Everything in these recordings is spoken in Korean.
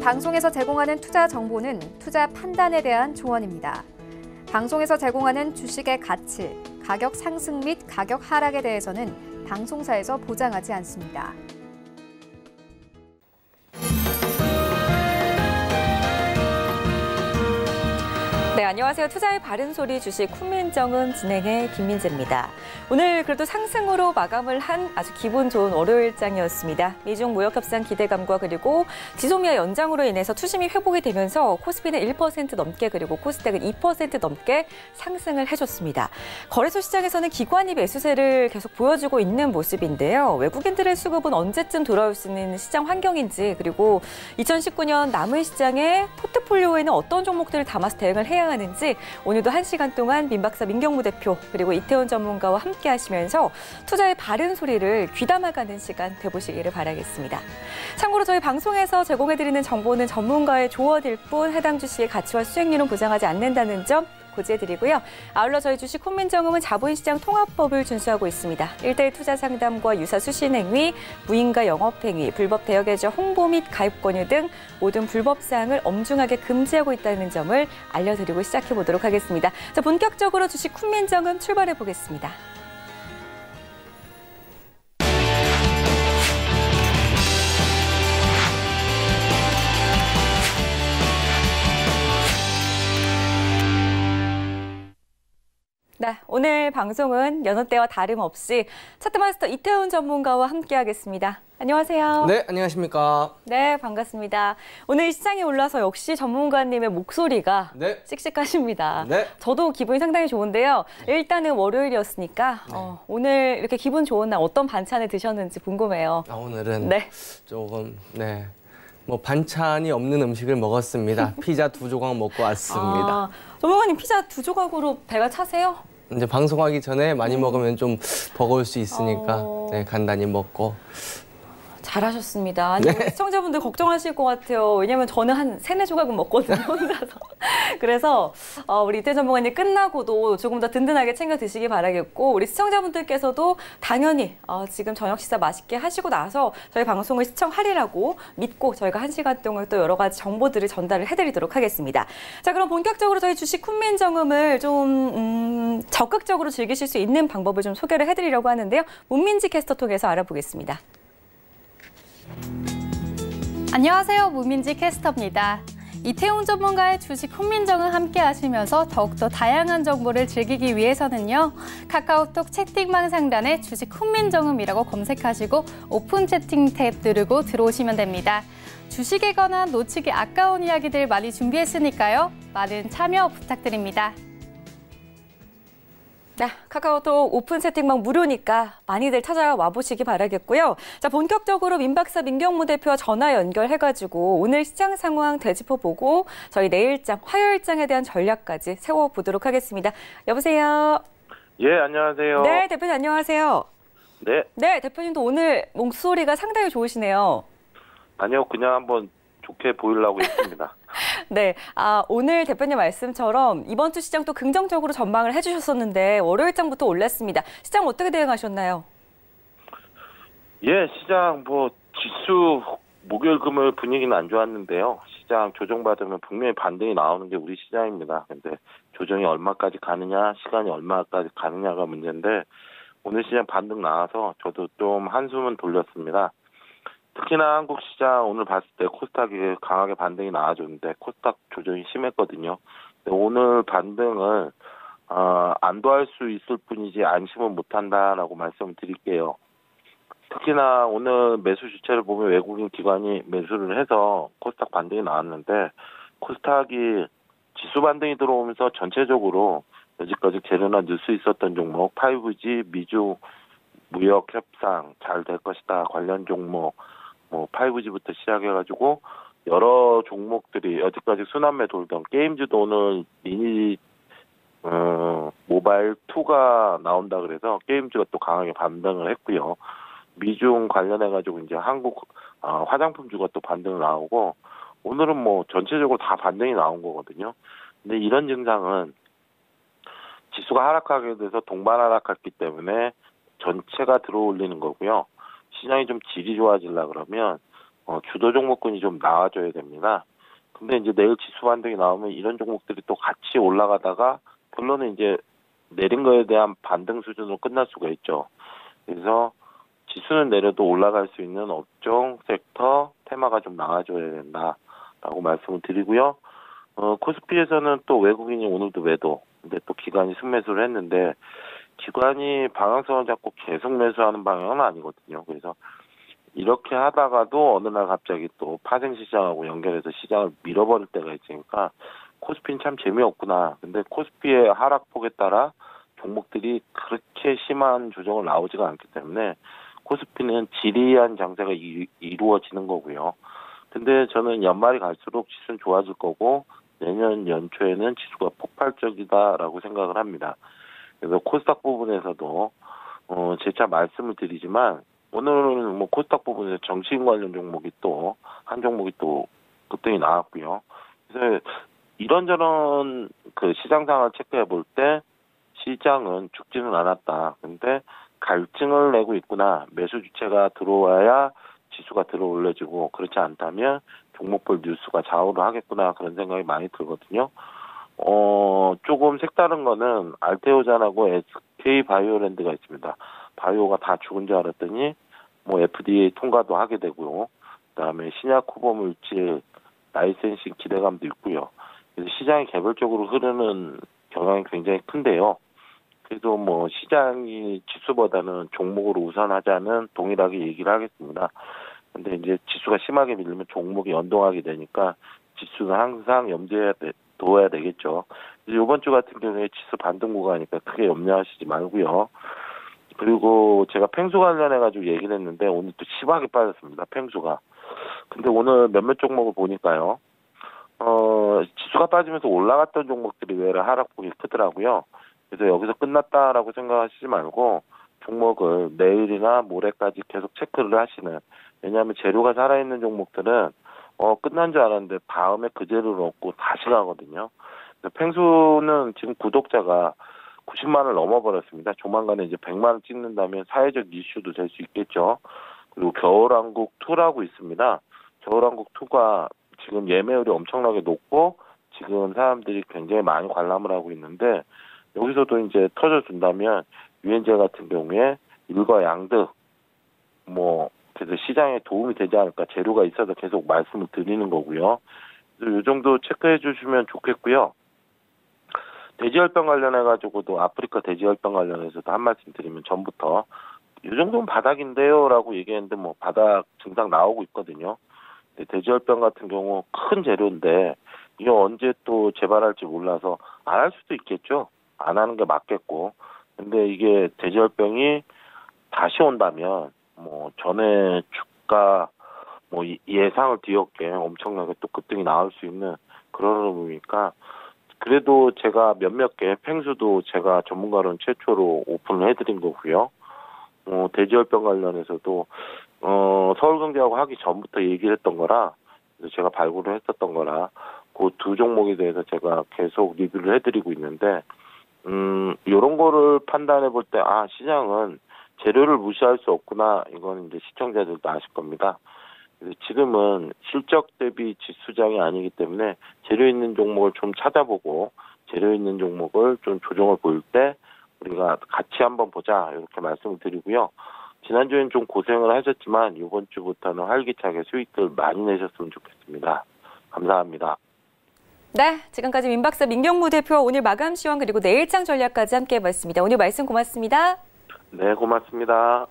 방송에서 제공하는 투자 정보는 투자 판단에 대한 조언입니다. 방송에서 제공하는 주식의 가치, 가격 상승 및 가격 하락에 대해서는 방송사에서 보장하지 않습니다. 네, 안녕하세요. 투자의 바른 소리 주식 훈민정음 진행의 김민재입니다. 오늘 그래도 상승으로 마감을 한 아주 기분 좋은 월요일장이었습니다. 미중 무역 협상 기대감과 그리고 지소미아 연장으로 인해서 투심이 회복이 되면서 코스피는 1% 넘게 그리고 코스닥은 2% 넘게 상승을 해줬습니다. 거래소 시장에서는 기관이 매수세를 계속 보여주고 있는 모습인데요. 외국인들의 수급은 언제쯤 돌아올 수 있는 시장 환경인지 그리고 2019년 남은 시장의 포트폴리오에는 어떤 종목들을 담아서 대응을 해야 하는지 오늘도 1시간 동안 민박사 민경무 대표 그리고 이태원 전문가와 함께 하시면서 투자의 바른 소리를 귀담아가는 시간 되보시기를 바라겠습니다. 참고로 저희 방송에서 제공해드리는 정보는 전문가의 조언일 뿐 해당 주식의 가치와 수익률은 보장하지 않는다는 점 고지해드리고요. 아울러 저희 주식 훈민정음은 자본시장 통합법을 준수하고 있습니다. 1:1 투자 상담과 유사 수신 행위, 무인가 영업행위, 불법 대여계좌 홍보 및 가입 권유 등 모든 불법 사항을 엄중하게 금지하고 있다는 점을 알려드리고 시작해보도록 하겠습니다. 자, 본격적으로 주식 훈민정음 출발해보겠습니다. 네, 오늘 방송은 여느 때와 다름없이 차트마스터 이태원 전문가와 함께하겠습니다. 안녕하세요. 네, 안녕하십니까. 네, 반갑습니다. 오늘 시장에 올라서 역시 전문가님의 목소리가 네. 씩씩하십니다. 네. 저도 기분이 상당히 좋은데요. 일단은 월요일이었으니까 오늘 이렇게 기분 좋은 날 어떤 반찬을 드셨는지 궁금해요. 오늘은 조금 뭐 반찬이 없는 음식을 먹었습니다. 피자 2조각 먹고 왔습니다. 전문가님 피자 2조각으로 배가 차세요? 이제 방송하기 전에 많이 먹으면 좀 버거울 수 있으니까 간단히 먹고. 잘하셨습니다. 아니, 시청자분들 걱정하실 것 같아요. 왜냐면 저는 한 3-4조각은 먹거든요, 혼자서. 그래서 우리 이태원 전문가님 끝나고도 조금 더 든든하게 챙겨 드시기 바라겠고 우리 시청자분들께서도 당연히 지금 저녁 식사 맛있게 하시고 나서 저희 방송을 시청하리라고 믿고 저희가 1시간 동안 또 여러 가지 정보들을 전달을 해드리도록 하겠습니다. 자, 그럼 본격적으로 저희 주식 훈민정음을 좀 적극적으로 즐기실 수 있는 방법을 좀 소개를 해드리려고 하는데요. 문민지 캐스터 통해서 알아보겠습니다. 안녕하세요. 문민지 캐스터입니다. 이태원 전문가의 주식 훈민정음 함께 하시면서 더욱더 다양한 정보를 즐기기 위해서는요. 카카오톡 채팅방 상단에 주식 훈민정음이라고 검색하시고 오픈 채팅 탭 누르고 들어오시면 됩니다. 주식에 관한 놓치기 아까운 이야기들 많이 준비했으니까요. 많은 참여 부탁드립니다. 네, 카카오톡 오픈 채팅방 무료니까 많이들 찾아와 보시기 바라겠고요. 자, 본격적으로 민박사 민경무 대표와 전화 연결해가지고 오늘 시장 상황 되짚어보고 저희 내일장, 화요일장에 대한 전략까지 세워보도록 하겠습니다. 여보세요? 예, 안녕하세요. 네, 대표님 안녕하세요. 네. 네, 대표님도 오늘 목소리가 상당히 좋으시네요. 아니요, 그냥 한번 좋게 보이려고 했습니다. 네, 오늘 대표님 말씀처럼 이번 주 시장 또 긍정적으로 전망을 해주셨었는데 월요일장부터 올랐습니다. 시장 어떻게 대응하셨나요? 예, 시장 지수 목요일 금요일 분위기는 안 좋았는데요. 시장 조정받으면 분명히 반등이 나오는 게 우리 시장입니다. 근데 조정이 얼마까지 가느냐, 시간이 얼마까지 가느냐가 문제인데 오늘 시장 반등 나와서 저도 좀 한숨은 돌렸습니다. 특히나 한국 시장 오늘 봤을 때 코스닥이 강하게 반등이 나와줬는데 코스닥 조정이 심했거든요. 근데 오늘 반등을 안도할 수 있을 뿐이지 안심은 못한다라고 말씀을 드릴게요. 특히나 오늘 매수 주체를 보면 외국인 기관이 매수를 해서 코스닥 반등이 나왔는데 코스닥이 지수 반등이 들어오면서 전체적으로 여지까지 재료나 넣을 수 있었던 종목 5G, 미중 무역 협상 잘 될 것이다 관련 종목 5G부터 시작해가지고 여러 종목들이 여태까지 순환매 돌던 게임즈도 오늘 미니 모바일 2가 나온다 그래서 게임즈가 또 강하게 반등을 했고요. 미중 관련해가지고 이제 한국 화장품주가 또 반등을 나오고 오늘은 전체적으로 다 반등이 나온 거거든요. 근데 이런 증상은 지수가 하락하게 돼서 동반 하락했기 때문에 전체가 들어올리는 거고요. 시장이 좀 질이 좋아지려 그러면 주도 종목군이 좀 나와줘야 됩니다. 근데 이제 내일 지수 반등이 나오면 이런 종목들이 또 같이 올라가다가 결론은 이제 내린 거에 대한 반등 수준으로 끝날 수가 있죠. 그래서 지수는 내려도 올라갈 수 있는 업종, 섹터, 테마가 좀 나와줘야 된다라고 말씀을 드리고요. 코스피에서는 또 외국인이 오늘도 매도, 근데 또 기관이 순매수를 했는데 기관이 방향성을 잡고 계속 매수하는 방향은 아니거든요. 그래서 이렇게 하다가도 어느 날 갑자기 또 파생 시장하고 연결해서 시장을 밀어버릴 때가 있으니까 코스피는 참 재미없구나. 근데 코스피의 하락폭에 따라 종목들이 그렇게 심한 조정을 나오지가 않기 때문에 코스피는 지리한 장세가 이루어지는 거고요. 근데 저는 연말이 갈수록 지수는 좋아질 거고 내년 연초에는 지수가 폭발적이다라고 생각을 합니다. 그래서 코스닥 부분에서도 재차 말씀을 드리지만 오늘은 뭐 코스닥 부분에서 정치인 관련 종목이 또 한 종목이 또 급등이 나왔고요. 그래서 이런저런 그 시장 상황을 체크해 볼 때 시장은 죽지는 않았다. 근데 갈증을 내고 있구나. 매수 주체가 들어와야 지수가 들어 올려지고 그렇지 않다면 종목별 뉴스가 좌우를 하겠구나. 그런 생각이 많이 들거든요. 조금 색다른 거는 알테오잔하고 SK 바이오랜드가 있습니다. 바이오가 다 죽은 줄 알았더니 뭐 FDA 통과도 하게 되고요. 그다음에 신약 후보 물질 라이센싱 기대감도 있고요. 그래서 시장이 개별적으로 흐르는 경향이 굉장히 큰데요. 그래도 뭐 시장이 지수보다는 종목으로 우선하자는 동일하게 얘기를 하겠습니다. 근데 이제 지수가 심하게 밀리면 종목이 연동하게 되니까 지수는 항상 염두에 둬야 되겠죠. 이번 주 같은 경우에 지수 반등 구간이니까 크게 염려하시지 말고요. 그리고 제가 펭수 관련해가지고 얘기를 했는데 오늘 또 심하게 빠졌습니다. 펭수가. 근데 오늘 몇몇 종목을 보니까요. 지수가 빠지면서 올라갔던 종목들이 외래 하락폭이 크더라고요. 그래서 여기서 끝났다라고 생각하시지 말고 종목을 내일이나 모레까지 계속 체크를 하시는. 왜냐하면 재료가 살아있는 종목들은 끝난 줄 알았는데 다음에 그 재료를 얻고 다시 가거든요. 펭수는 지금 구독자가 90만을 넘어버렸습니다. 조만간에 이제 100만을 찍는다면 사회적 이슈도 될 수 있겠죠. 그리고 겨울왕국 2라고 있습니다. 겨울왕국 2가 지금 예매율이 엄청나게 높고 지금 사람들이 굉장히 많이 관람을 하고 있는데 여기서도 이제 터져준다면 유엔제 같은 경우에 일과 양득 그래서 시장에 도움이 되지 않을까 재료가 있어서 계속 말씀을 드리는 거고요. 그래서 이 정도 체크해 주시면 좋겠고요. 돼지열병 관련해가지고도 아프리카 돼지열병 관련해서도 한 말씀 드리면 전부터 이 정도면 바닥인데요 라고 얘기했는데 뭐 바닥 증상 나오고 있거든요. 돼지열병 같은 경우 큰 재료인데 이게 언제 또 재발할지 몰라서 안 할 수도 있겠죠. 안 하는 게 맞겠고. 근데 이게 돼지열병이 다시 온다면 뭐 전에 주가 뭐 예상을 뒤엎게 엄청나게 또 급등이 나올 수 있는 그런 흐름이니까 그래도 제가 몇몇 개 펭수도 제가 전문가로는 최초로 오픈을 해드린 거고요. 돼지열병 관련해서도 서울경제하고 하기 전부터 얘기를 했던 거라 그래서 제가 발굴을 했었던 거라 그 두 종목에 대해서 제가 계속 리뷰를 해드리고 있는데 이런 거를 판단해 볼 때 시장은 재료를 무시할 수 없구나. 이건 이제 시청자들도 아실 겁니다. 그래서 지금은 실적 대비 지수장이 아니기 때문에 재료 있는 종목을 좀 찾아보고 재료 있는 종목을 좀 조정을 보일 때 우리가 같이 한번 보자 이렇게 말씀을 드리고요. 지난주엔 좀 고생을 하셨지만 이번 주부터는 활기차게 수익들 많이 내셨으면 좋겠습니다. 감사합니다. 네, 지금까지 민박사 민경무 대표와 오늘 마감 시황 그리고 내일장 전략까지 함께 해봤습니다. 오늘 말씀 고맙습니다. 네, 고맙습니다.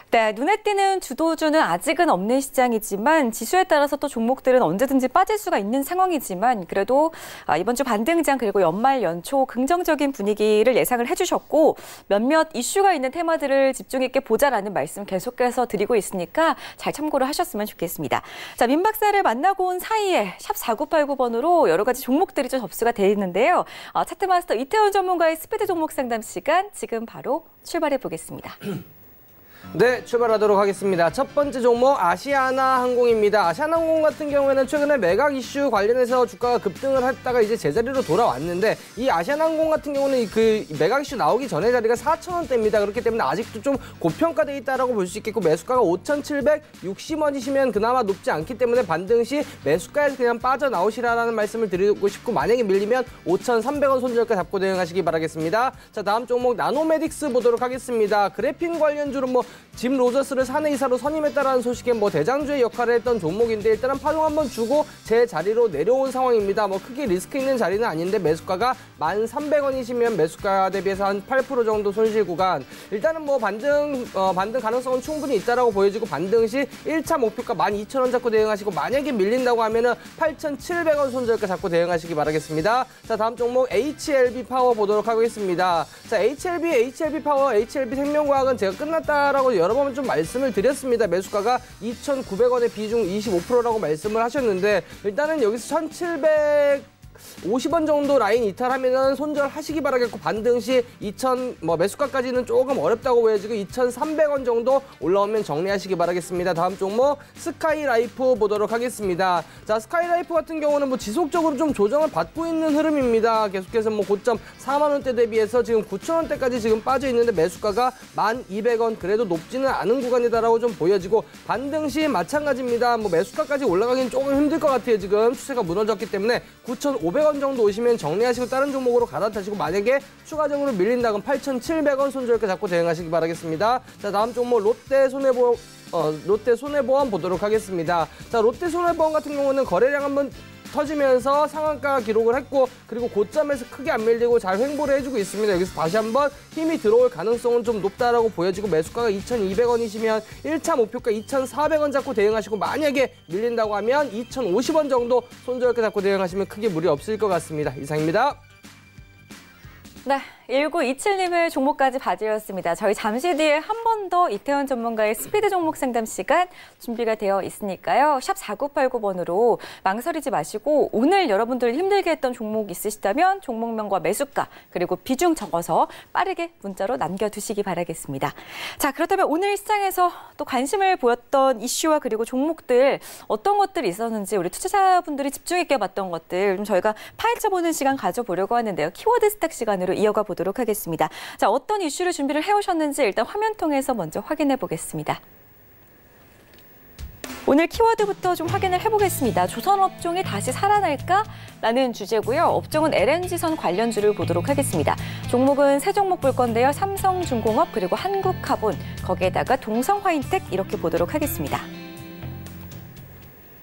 네, 눈에 띄는 주도주는 아직은 없는 시장이지만 지수에 따라서 또 종목들은 언제든지 빠질 수가 있는 상황이지만 그래도 이번 주 반등장 그리고 연말 연초 긍정적인 분위기를 예상을 해주셨고 몇몇 이슈가 있는 테마들을 집중 있게 보자라는 말씀 계속해서 드리고 있으니까 잘 참고를 하셨으면 좋겠습니다. 자, 민 박사를 만나고 온 사이에 샵 4989번으로 여러 가지 종목들이 좀 접수가 돼 있는데요. 차트마스터 이태원 전문가의 스피드 종목 상담 시간 지금 바로 출발해 보겠습니다. 네, 출발하도록 하겠습니다. 첫 번째 종목 아시아나항공입니다. 아시아나항공 같은 경우에는 최근에 매각 이슈 관련해서 주가가 급등을 했다가 이제 제자리로 돌아왔는데 이 아시아나항공 같은 경우는 그 매각 이슈 나오기 전에 자리가 4,000원대입니다. 그렇기 때문에 아직도 좀 고평가돼 있다라고 볼 수 있겠고 매수가가 5,760원이시면 그나마 높지 않기 때문에 반등 시 매수가에서 그냥 빠져나오시라는 말씀을 드리고 싶고 만약에 밀리면 5,300원 손절가 잡고 대응하시기 바라겠습니다. 자, 다음 종목 나노메딕스 보도록 하겠습니다. 그래핀 관련주로 짐 로저스를 사내이사로 선임했다라는 소식에 대장주의 역할을 했던 종목인데 일단은 파동 한번 주고 제 자리로 내려온 상황입니다. 크게 리스크 있는 자리는 아닌데 매수가가 1,300원이시면 매수가 대비해서 한 8% 정도 손실 구간. 일단은 반등 가능성은 충분히 있다라고 보여지고 반등 시 1차 목표가 12,000원 잡고 대응하시고 만약에 밀린다고 하면은 8,700원 손절가 잡고 대응하시기 바라겠습니다. 자, 다음 종목 HLB 파워 보도록 하겠습니다. 자, HLB 파워, HLB 생명과학은 제가 끝났다라고 여러 번 좀 말씀을 드렸습니다. 매수가가 2,900원의 비중 25%라고 말씀을 하셨는데 일단은 여기서 1,750원 정도 라인 이탈하면은 손절하시기 바라겠고 반등 시 매수가까지는 조금 어렵다고 보여지고 2,300원 정도 올라오면 정리하시기 바라겠습니다. 다음 종목 스카이라이프 보도록 하겠습니다. 자, 스카이라이프 같은 경우는 지속적으로 좀 조정을 받고 있는 흐름입니다. 계속해서 고점 4만 원대 대비해서 지금 9,000원대까지 지금 빠져 있는데 매수가가 1,200원 그래도 높지는 않은 구간이다라고 좀 보여지고 반등 시 마찬가지입니다. 매수가까지 올라가긴 조금 힘들 것 같아요. 지금 추세가 무너졌기 때문에 9,500원 정도 오시면 정리하시고 다른 종목으로 갈아타시고 만약에 추가적으로 밀린다면 8,700원 손절가 잡고 대응하시기 바라겠습니다. 자, 다음 종목 롯데 손해보험 보도록 하겠습니다. 자, 롯데 손해보험 같은 경우는 거래량 한번 터지면서 상한가 기록을 했고 그리고 고점에서 크게 안 밀리고 잘 횡보를 해주고 있습니다. 여기서 다시 한번 힘이 들어올 가능성은 좀 높다라고 보여지고 매수가가 2,200원이시면 1차 목표가 2,400원 잡고 대응하시고 만약에 밀린다고 하면 2,050원 정도 손절가 잡고 대응하시면 크게 무리 없을 것 같습니다. 이상입니다. 네, 1927님의 종목까지 봐드렸습니다. 저희 잠시 뒤에 한 번 더 이태원 전문가의 스피드 종목 상담 시간 준비가 되어 있으니까요. 샵 4989번으로 망설이지 마시고 오늘 여러분들 힘들게 했던 종목 있으시다면 종목명과 매수가 그리고 비중 적어서 빠르게 문자로 남겨두시기 바라겠습니다. 자, 그렇다면 오늘 시장에서 또 관심을 보였던 이슈와 그리고 종목들 어떤 것들이 있었는지 우리 투자자분들이 집중 있게 봤던 것들 좀 저희가 파헤쳐보는 시간 가져보려고 하는데요. 키워드 스탁 시간으로 이어가 보도록 하겠습니다. 자, 어떤 이슈를 준비를 해오셨는지 일단 화면 통해서 먼저 확인해 보겠습니다. 오늘 키워드부터 좀 확인을 해보겠습니다. 조선업종이 다시 살아날까라는 주제고요. 업종은 LNG선 관련주를 보도록 하겠습니다. 종목은 세 종목 볼 건데요. 삼성중공업 그리고 한국카본 거기에다가 동성화인텍 이렇게 보도록 하겠습니다.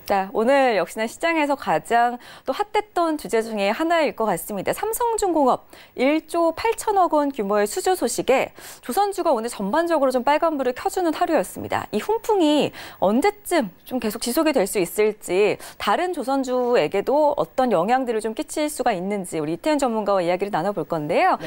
자, 오늘 역시나 시장에서 가장 또 핫했던 주제 중에 하나일 것 같습니다. 삼성중공업 1조 8천억 원 규모의 수주 소식에 조선주가 오늘 전반적으로 좀 빨간불을 켜주는 하루였습니다. 이 훈풍이 언제쯤 좀 계속 지속이 될 수 있을지 다른 조선주에게도 어떤 영향들을 좀 끼칠 수가 있는지 우리 이태원 전문가와 이야기를 나눠볼 건데요.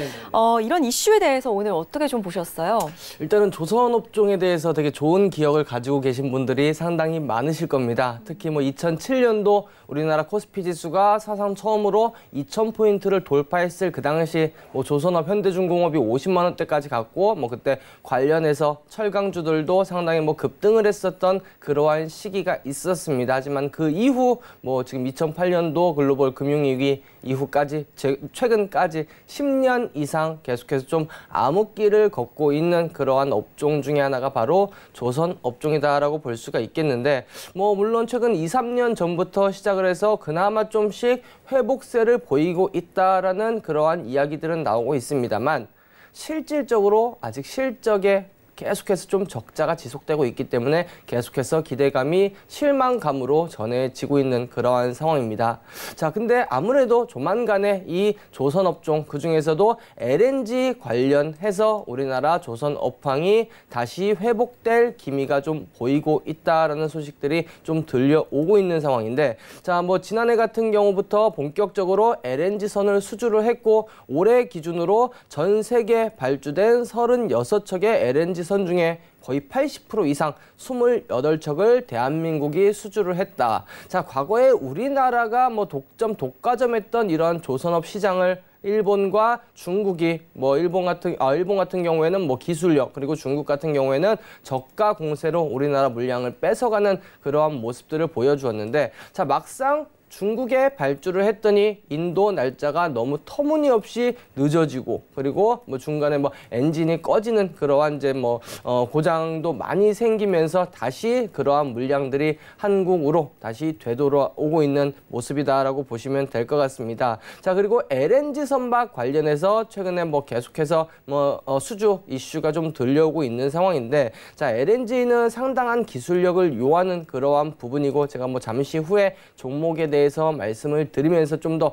이런 이슈에 대해서 오늘 어떻게 좀 보셨어요? 일단은 조선업종에 대해서 되게 좋은 기억을 가지고 계신 분들이 상당히 많으실 겁니다. 특히 2007년도 우리나라 코스피 지수가 사상 처음으로 2,000포인트를 돌파했을 그 당시 조선업, 현대중공업이 50만 원대까지 갔고 그때 관련해서 철강주들도 상당히 급등을 했었던 그러한 시기가 있었습니다. 하지만 그 이후 지금 2008년도 글로벌 금융위기 이후까지 최근까지 10년 이상 계속해서 좀 암흑기를 걷고 있는 그러한 업종 중에 하나가 바로 조선업종이다라고 볼 수가 있겠는데 물론 최근 2, 3년 전부터 시작을 해서 그나마 좀씩 회복세를 보이고 있다라는 그러한 이야기들은 나오고 있습니다만 실질적으로 아직 실적에 계속해서 좀 적자가 지속되고 있기 때문에 계속해서 기대감이 실망감으로 전해지고 있는 그러한 상황입니다. 자, 근데 아무래도 조만간에 이 조선업종 그중에서도 LNG 관련해서 우리나라 조선업황이 다시 회복될 기미가 좀 보이고 있다라는 소식들이 좀 들려오고 있는 상황인데 자, 지난해 같은 경우부터 본격적으로 LNG선을 수주를 했고 올해 기준으로 전 세계 발주된 36척의 LNG 대선 중에 거의 80% 이상 28척을 대한민국이 수주를 했다. 자, 과거에 우리나라가 뭐 독과점했던 이런 조선업 시장을 일본과 중국이 일본 같은 경우에는 기술력, 그리고 중국 같은 경우에는 저가 공세로 우리나라 물량을 뺏어가는 그러한 모습들을 보여주었는데, 자, 막상 중국에 발주를 했더니 인도 날짜가 너무 터무니없이 늦어지고, 그리고 중간에 엔진이 꺼지는 그러한 이제 고장도 많이 생기면서 다시 그러한 물량들이 한국으로 다시 되돌아오고 있는 모습이다라고 보시면 될 것 같습니다. 자, 그리고 LNG 선박 관련해서 최근에 계속해서 수주 이슈가 좀 들려오고 있는 상황인데, 자, LNG는 상당한 기술력을 요하는 그러한 부분이고, 제가 잠시 후에 종목에 대해서 말씀을 드리면서 좀 더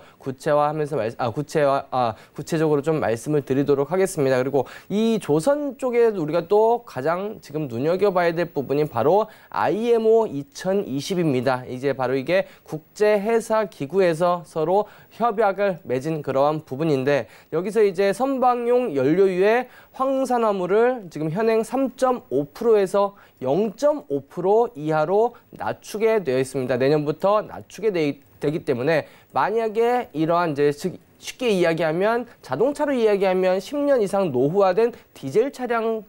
구체적으로 좀 말씀을 드리도록 하겠습니다. 그리고 이 조선 쪽에 우리가 또 가장 지금 눈여겨봐야 될 부분이 바로 IMO 2020입니다. 이제 바로 이게 국제해사기구에서 서로 협약을 맺은 그러한 부분인데, 여기서 이제 선박용 연료유의 황산화물을 지금 현행 3.5%에서 0.5% 이하로 낮추게 되어 있습니다. 내년부터 낮추게 되기 때문에, 만약에 이러한 이제 쉽게 이야기하면, 자동차로 이야기하면 10년 이상 노후화된 디젤 차량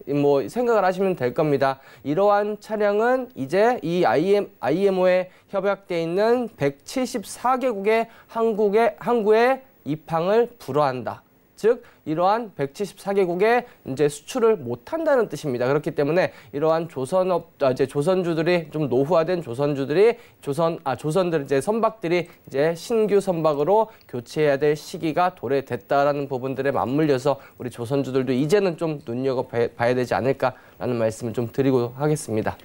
생각을 하시면 될 겁니다. 이러한 차량은 이제 이 IMO에 협약되어 있는 174개국의 항구에 입항을 불허한다. 즉, 이러한 174개국에 이제 수출을 못한다는 뜻입니다. 그렇기 때문에 이러한 조선주들이 좀 노후화된 조선들 이제 선박들이 이제 신규 선박으로 교체해야 될 시기가 도래됐다라는 부분들에 맞물려서 우리 조선주들도 이제는 좀 눈여겨봐야 되지 않을까라는 말씀을 좀 드리고 하겠습니다.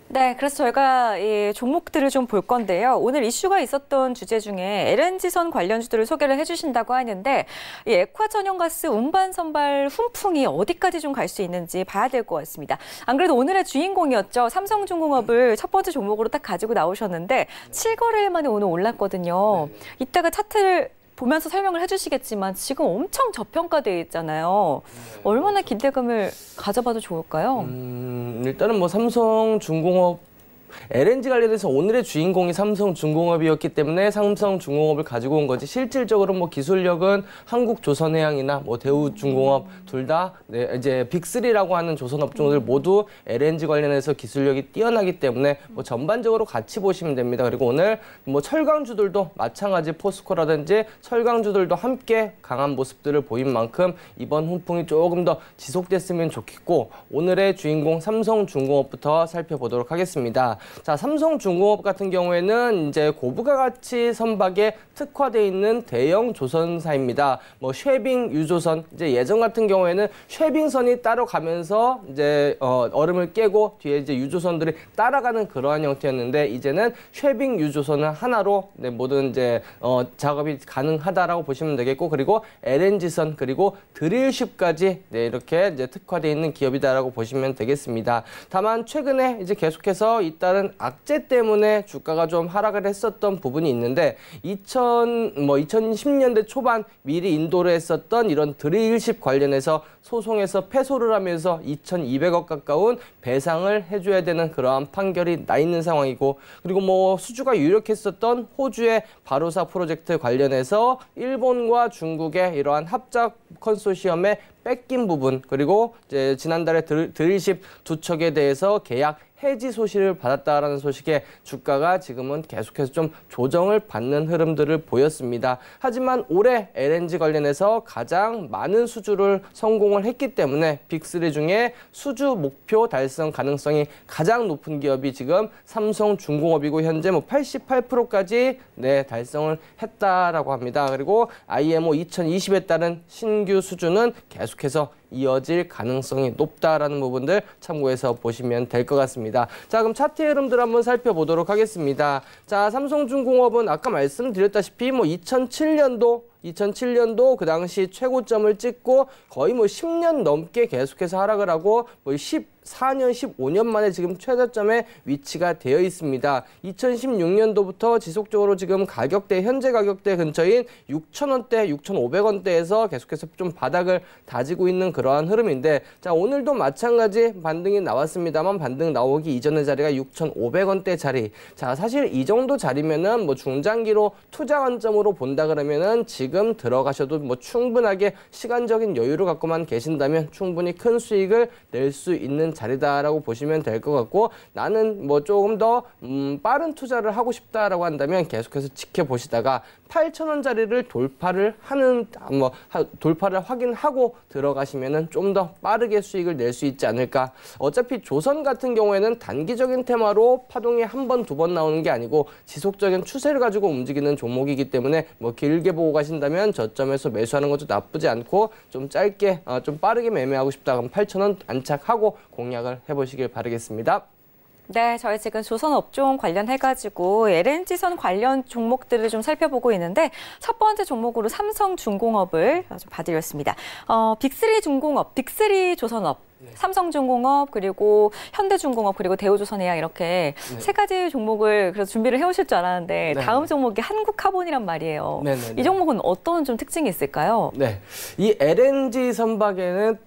네, 그래서 저희가 이 종목들을 좀 볼 건데요. 오늘 이슈가 있었던 주제 중에 LNG선 관련주들을 소개를 해주신다고 하는데, 이 액화 천연가스 운반 선발 훈풍이 어디까지 좀 갈 수 있는지 봐야 될 것 같습니다. 안 그래도 오늘의 주인공이었죠. 삼성중공업을 첫 번째 종목으로 딱 가지고 나오셨는데 7거래일 만에 오늘 올랐거든요. 이따가 차트를 보면서 설명을 해주시겠지만 지금 엄청 저평가되어 있잖아요. 얼마나 기대감을 가져봐도 좋을까요? 일단은 삼성중공업 LNG 관련해서 오늘의 주인공이 삼성중공업이었기 때문에 삼성중공업을 가지고 온 거지, 실질적으로 기술력은 한국조선해양이나 대우중공업 둘 다 이제 빅3라고 하는 조선업종들 모두 LNG 관련해서 기술력이 뛰어나기 때문에 전반적으로 같이 보시면 됩니다. 그리고 오늘 철강주들도 마찬가지, 포스코라든지 철강주들도 함께 강한 모습들을 보인 만큼 이번 훈풍이 조금 더 지속됐으면 좋겠고, 오늘의 주인공 삼성중공업부터 살펴보도록 하겠습니다. 자, 삼성중공업 같은 경우에는 이제 고부가 가치 선박에 특화되어 있는 대형 조선사입니다. 쉐빙 유조선, 이제 예전 같은 경우에는 쉐빙선이 따라가면서 이제 얼음을 깨고 뒤에 이제 유조선들이 따라가는 그러한 형태였는데, 이제는 쉐빙 유조선은 하나로 모든 이제 작업이 가능하다라고 보시면 되겠고, 그리고 LNG선 그리고 드릴쉽까지 이렇게 이제 특화되어 있는 기업이다라고 보시면 되겠습니다. 다만 최근에 이제 계속해서 잇따른 악재 때문에 주가가 좀 하락을 했었던 부분이 있는데, 2010년대 초반 미리 인도를 했었던 이런 드릴십 관련해서 소송에서 패소를 하면서 2,200억 가까운 배상을 해줘야 되는 그러한 판결이 나 있는 상황이고, 그리고 수주가 유력했었던 호주의 바로사 프로젝트 관련해서 일본과 중국의 이러한 합작 컨소시엄에 뺏긴 부분, 그리고 이제 지난달에 드릴십 두 척에 대해서 계약 해지 소식을 받았다라는 소식에 주가가 지금은 계속해서 좀 조정을 받는 흐름들을 보였습니다. 하지만 올해 LNG 관련해서 가장 많은 수주를 성공을 했기 때문에 빅3 중에 수주 목표 달성 가능성이 가장 높은 기업이 지금 삼성중공업이고, 현재 88%까지 달성을 했다라고 합니다. 그리고 IMO 2020에 따른 신규 수주는 계속해서 이어질 가능성이 높다라는 부분들 참고해서 보시면 될 것 같습니다. 자, 그럼 차트 흐름들 한번 살펴보도록 하겠습니다. 자, 삼성중공업은 아까 말씀드렸다시피 2007년도 그 당시 최고점을 찍고 거의 10년 넘게 계속해서 하락을 하고 14년, 15년 만에 지금 최저점에 위치가 되어 있습니다. 2016년도부터 지속적으로 지금 현재 가격대 근처인 6,000원대, 6,500원대에서 계속해서 좀 바닥을 다지고 있는 그러한 흐름인데, 자, 오늘도 마찬가지 반등이 나왔습니다만 반등 나오기 이전의 자리가 6,500원대 자리. 자, 사실 이 정도 자리면은 뭐 중장기로 투자 관점으로 본다 그러면은 지금 들어가셔도 뭐 충분하게 시간적인 여유를 갖고만 계신다면 충분히 큰 수익을 낼 수 있는 자리다라고 보시면 될 것 같고, 나는 뭐 조금 더 빠른 투자를 하고 싶다라고 한다면 계속해서 지켜보시다가 8,000원짜리를 돌파를 확인하고 들어가시면은 좀 더 빠르게 수익을 낼 수 있지 않을까. 어차피 조선 같은 경우에는 단기적인 테마로 파동이 한 번, 두 번 나오는 게 아니고 지속적인 추세를 가지고 움직이는 종목이기 때문에 뭐 길게 보고 가신다면 저점에서 매수하는 것도 나쁘지 않고, 좀 짧게 좀 빠르게 매매하고 싶다 그럼 8,000원 안착하고 공략을 해보시길 바라겠습니다. 네, 저희 지금 조선업종 관련해가지고 LNG선 관련 종목들을 좀 살펴보고 있는데, 첫 번째 종목으로 삼성중공업을 좀 봐드렸습니다. 빅3 중공업, 빅3 조선업, 삼성중공업, 그리고 현대중공업, 그리고 대우조선해양, 이렇게 세 가지 종목을 그래서 준비를 해오실 줄 알았는데, 다음 종목이 한국카본이란 말이에요. 이 종목은 어떤 좀 특징이 있을까요? 네, 이 LNG 선박에는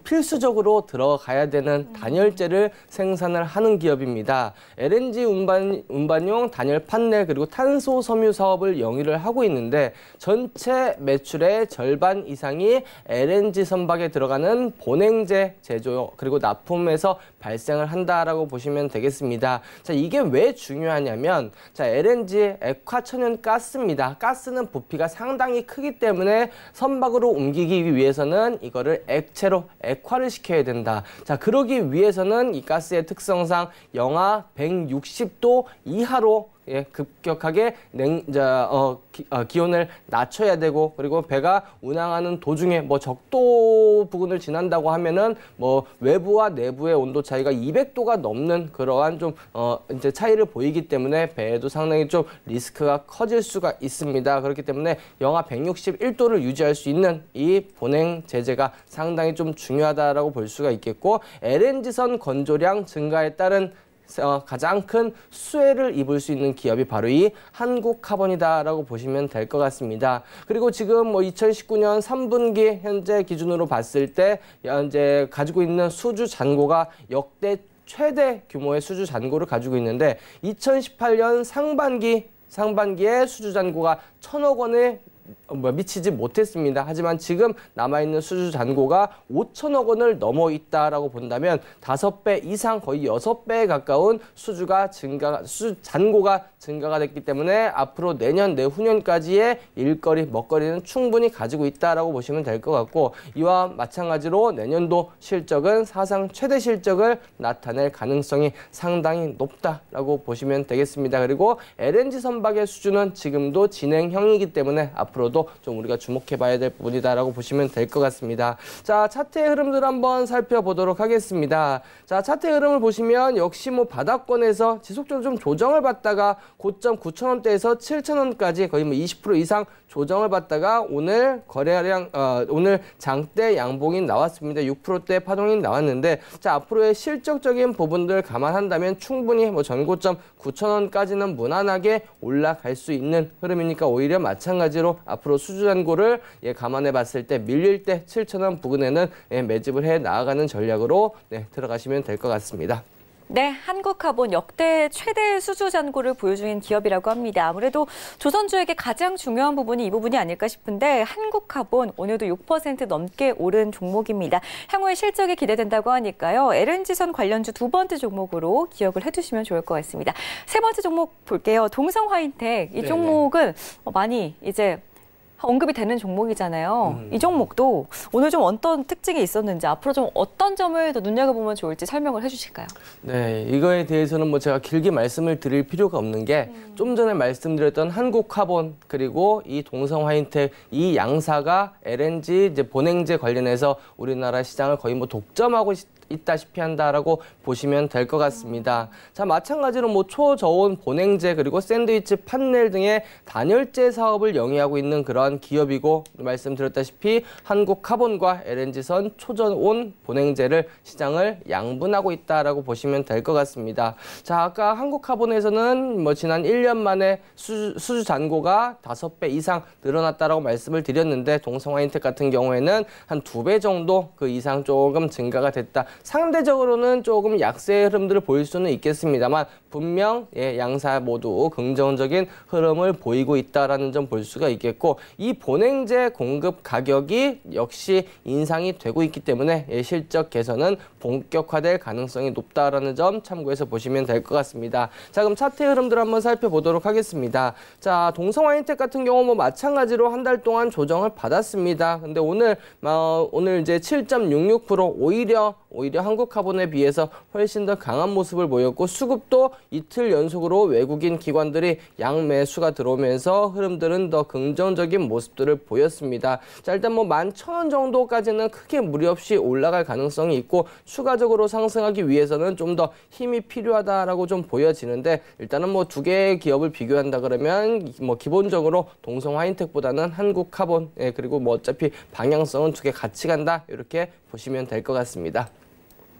필수적으로 들어가야 되는 단열재를 생산을 하는 기업입니다. LNG 운반용 단열 판넬 그리고 탄소 섬유 사업을 영위를 하고 있는데, 전체 매출의 절반 이상이 LNG 선박에 들어가는 본행제 제조 그리고 납품에서 발생을 한다라고 보시면 되겠습니다. 자, 이게 왜 중요하냐면, 자, LNG 액화천연 가스입니다. 가스는 부피가 상당히 크기 때문에 선박으로 옮기기 위해서는 이거를 액체로 액화를 시켜야 된다. 자, 그러기 위해서는 이 가스의 특성상 영하 160도 이하로 급격하게 기온을 낮춰야 되고, 그리고 배가 운항하는 도중에 뭐 적도 부근을 지난다고 하면은 뭐 외부와 내부의 온도 차이가 200도가 넘는 그러한 좀 이제 차이를 보이기 때문에 배에도 상당히 좀 리스크가 커질 수가 있습니다. 그렇기 때문에 영하 161도를 유지할 수 있는 이 본행 제재가 상당히 좀 중요하다라고 볼 수가 있겠고, LNG선 건조량 증가에 따른 가장 큰 수혜를 입을 수 있는 기업이 바로 이 한국카본이다라고 보시면 될 것 같습니다. 그리고 지금 뭐 2019년 3분기 현재 기준으로 봤을 때 현재 가지고 있는 수주 잔고가 역대 최대 규모의 수주 잔고를 가지고 있는데, 2018년 상반기에 수주 잔고가 1,000억 원에 미치지 못했습니다. 하지만 지금 남아있는 수주 잔고가 5천억 원을 넘어 있다라고 본다면 5배 이상, 거의 6배에 가까운 수주 잔고가 증가가 됐기 때문에 앞으로 내년, 내후년까지의 일거리, 먹거리는 충분히 가지고 있다라고 보시면 될 것 같고, 이와 마찬가지로 내년도 실적은 사상 최대 실적을 나타낼 가능성이 상당히 높다라고 보시면 되겠습니다. 그리고 LNG 선박의 수주는 지금도 진행형이기 때문에 앞으로도 좀 우리가 주목해봐야 될 부분이다라고 보시면 될 것 같습니다. 자, 차트의 흐름들 한번 살펴보도록 하겠습니다. 자, 차트의 흐름을 보시면 역시 뭐 바닥권에서 지속적으로 좀 조정을 받다가 고점 9,000원대에서 7,000원까지 거의 뭐 20% 이상 조정을 받다가 오늘 거래량 오늘 장대 양봉이 나왔습니다. 6%대 파동이 나왔는데, 자, 앞으로의 실적적인 부분들 감안한다면 충분히 뭐 전고점 9,000원까지는 무난하게 올라갈 수 있는 흐름이니까 오히려 마찬가지로 앞으로 수주 잔고를 감안해 봤을 때 밀릴 때 7,000원 부근에는 매집을 해 나아가는 전략으로 들어가시면 될 것 같습니다. 네, 한국카본 역대 최대 수주 잔고를 보유 중인 기업이라고 합니다. 아무래도 조선주에게 가장 중요한 부분이 이 부분이 아닐까 싶은데, 한국카본 오늘도 6% 넘게 오른 종목입니다. 향후의 실적이 기대된다고 하니까요. LNG선 관련주 두 번째 종목으로 기억을 해두시면 좋을 것 같습니다. 세 번째 종목 볼게요. 동성화인텍. 이 종목은 많이 이제 언급이 되는 종목이잖아요. 이 종목도 오늘 좀 어떤 특징이 있었는지, 앞으로 좀 어떤 점을 더 눈여겨보면 좋을지 설명을 해주실까요? 네, 이거에 대해서는 뭐 제가 길게 말씀을 드릴 필요가 없는 게, 좀 전에 말씀드렸던 한국카본 그리고 이 동성화인텍, 이 양사가 LNG 이제 본행제 관련해서 우리나라 시장을 거의 뭐 독점하고 있다시피 한다라고 보시면 될 것 같습니다. 자, 마찬가지로 뭐 초저온 보냉제 그리고 샌드위치 판넬 등의 단열재 사업을 영위하고 있는 그러한 기업이고, 말씀드렸다시피 한국카본과 LNG선 초저온 보냉제를 시장을 양분하고 있다라고 보시면 될 것 같습니다. 자, 아까 한국카본에서는 뭐 지난 1년 만에 수주 잔고가 5배 이상 늘어났다라고 말씀을 드렸는데, 동성화인텍 같은 경우에는 한 2배 정도 그 이상 조금 증가가 됐다. 상대적으로는 조금 약세의 흐름들을 보일 수는 있겠습니다만 분명 양사 모두 긍정적인 흐름을 보이고 있다라는 점 볼 수가 있겠고, 이 보냉제 공급 가격이 역시 인상이 되고 있기 때문에 실적 개선은 본격화될 가능성이 높다라는 점 참고해서 보시면 될 것 같습니다. 자, 그럼 차트 흐름들 한번 살펴보도록 하겠습니다. 자, 동성화인텍 같은 경우 뭐 마찬가지로 한 달 동안 조정을 받았습니다. 근데 오늘 이제 7.66% 오히려 한국카본에 비해서 훨씬 더 강한 모습을 보였고, 수급도 이틀 연속으로 외국인 기관들이 양매수가 들어오면서 흐름들은 더 긍정적인 모습들을 보였습니다. 자, 일단 뭐 11,000원 정도까지는 크게 무리 없이 올라갈 가능성이 있고, 추가적으로 상승하기 위해서는 좀 더 힘이 필요하다라고 좀 보여지는데, 일단은 뭐 두 개의 기업을 비교한다 그러면 뭐 기본적으로 동성화인텍보다는 한국카본, 그리고 뭐 어차피 방향성은 두 개 같이 간다, 이렇게 보시면 될 것 같습니다.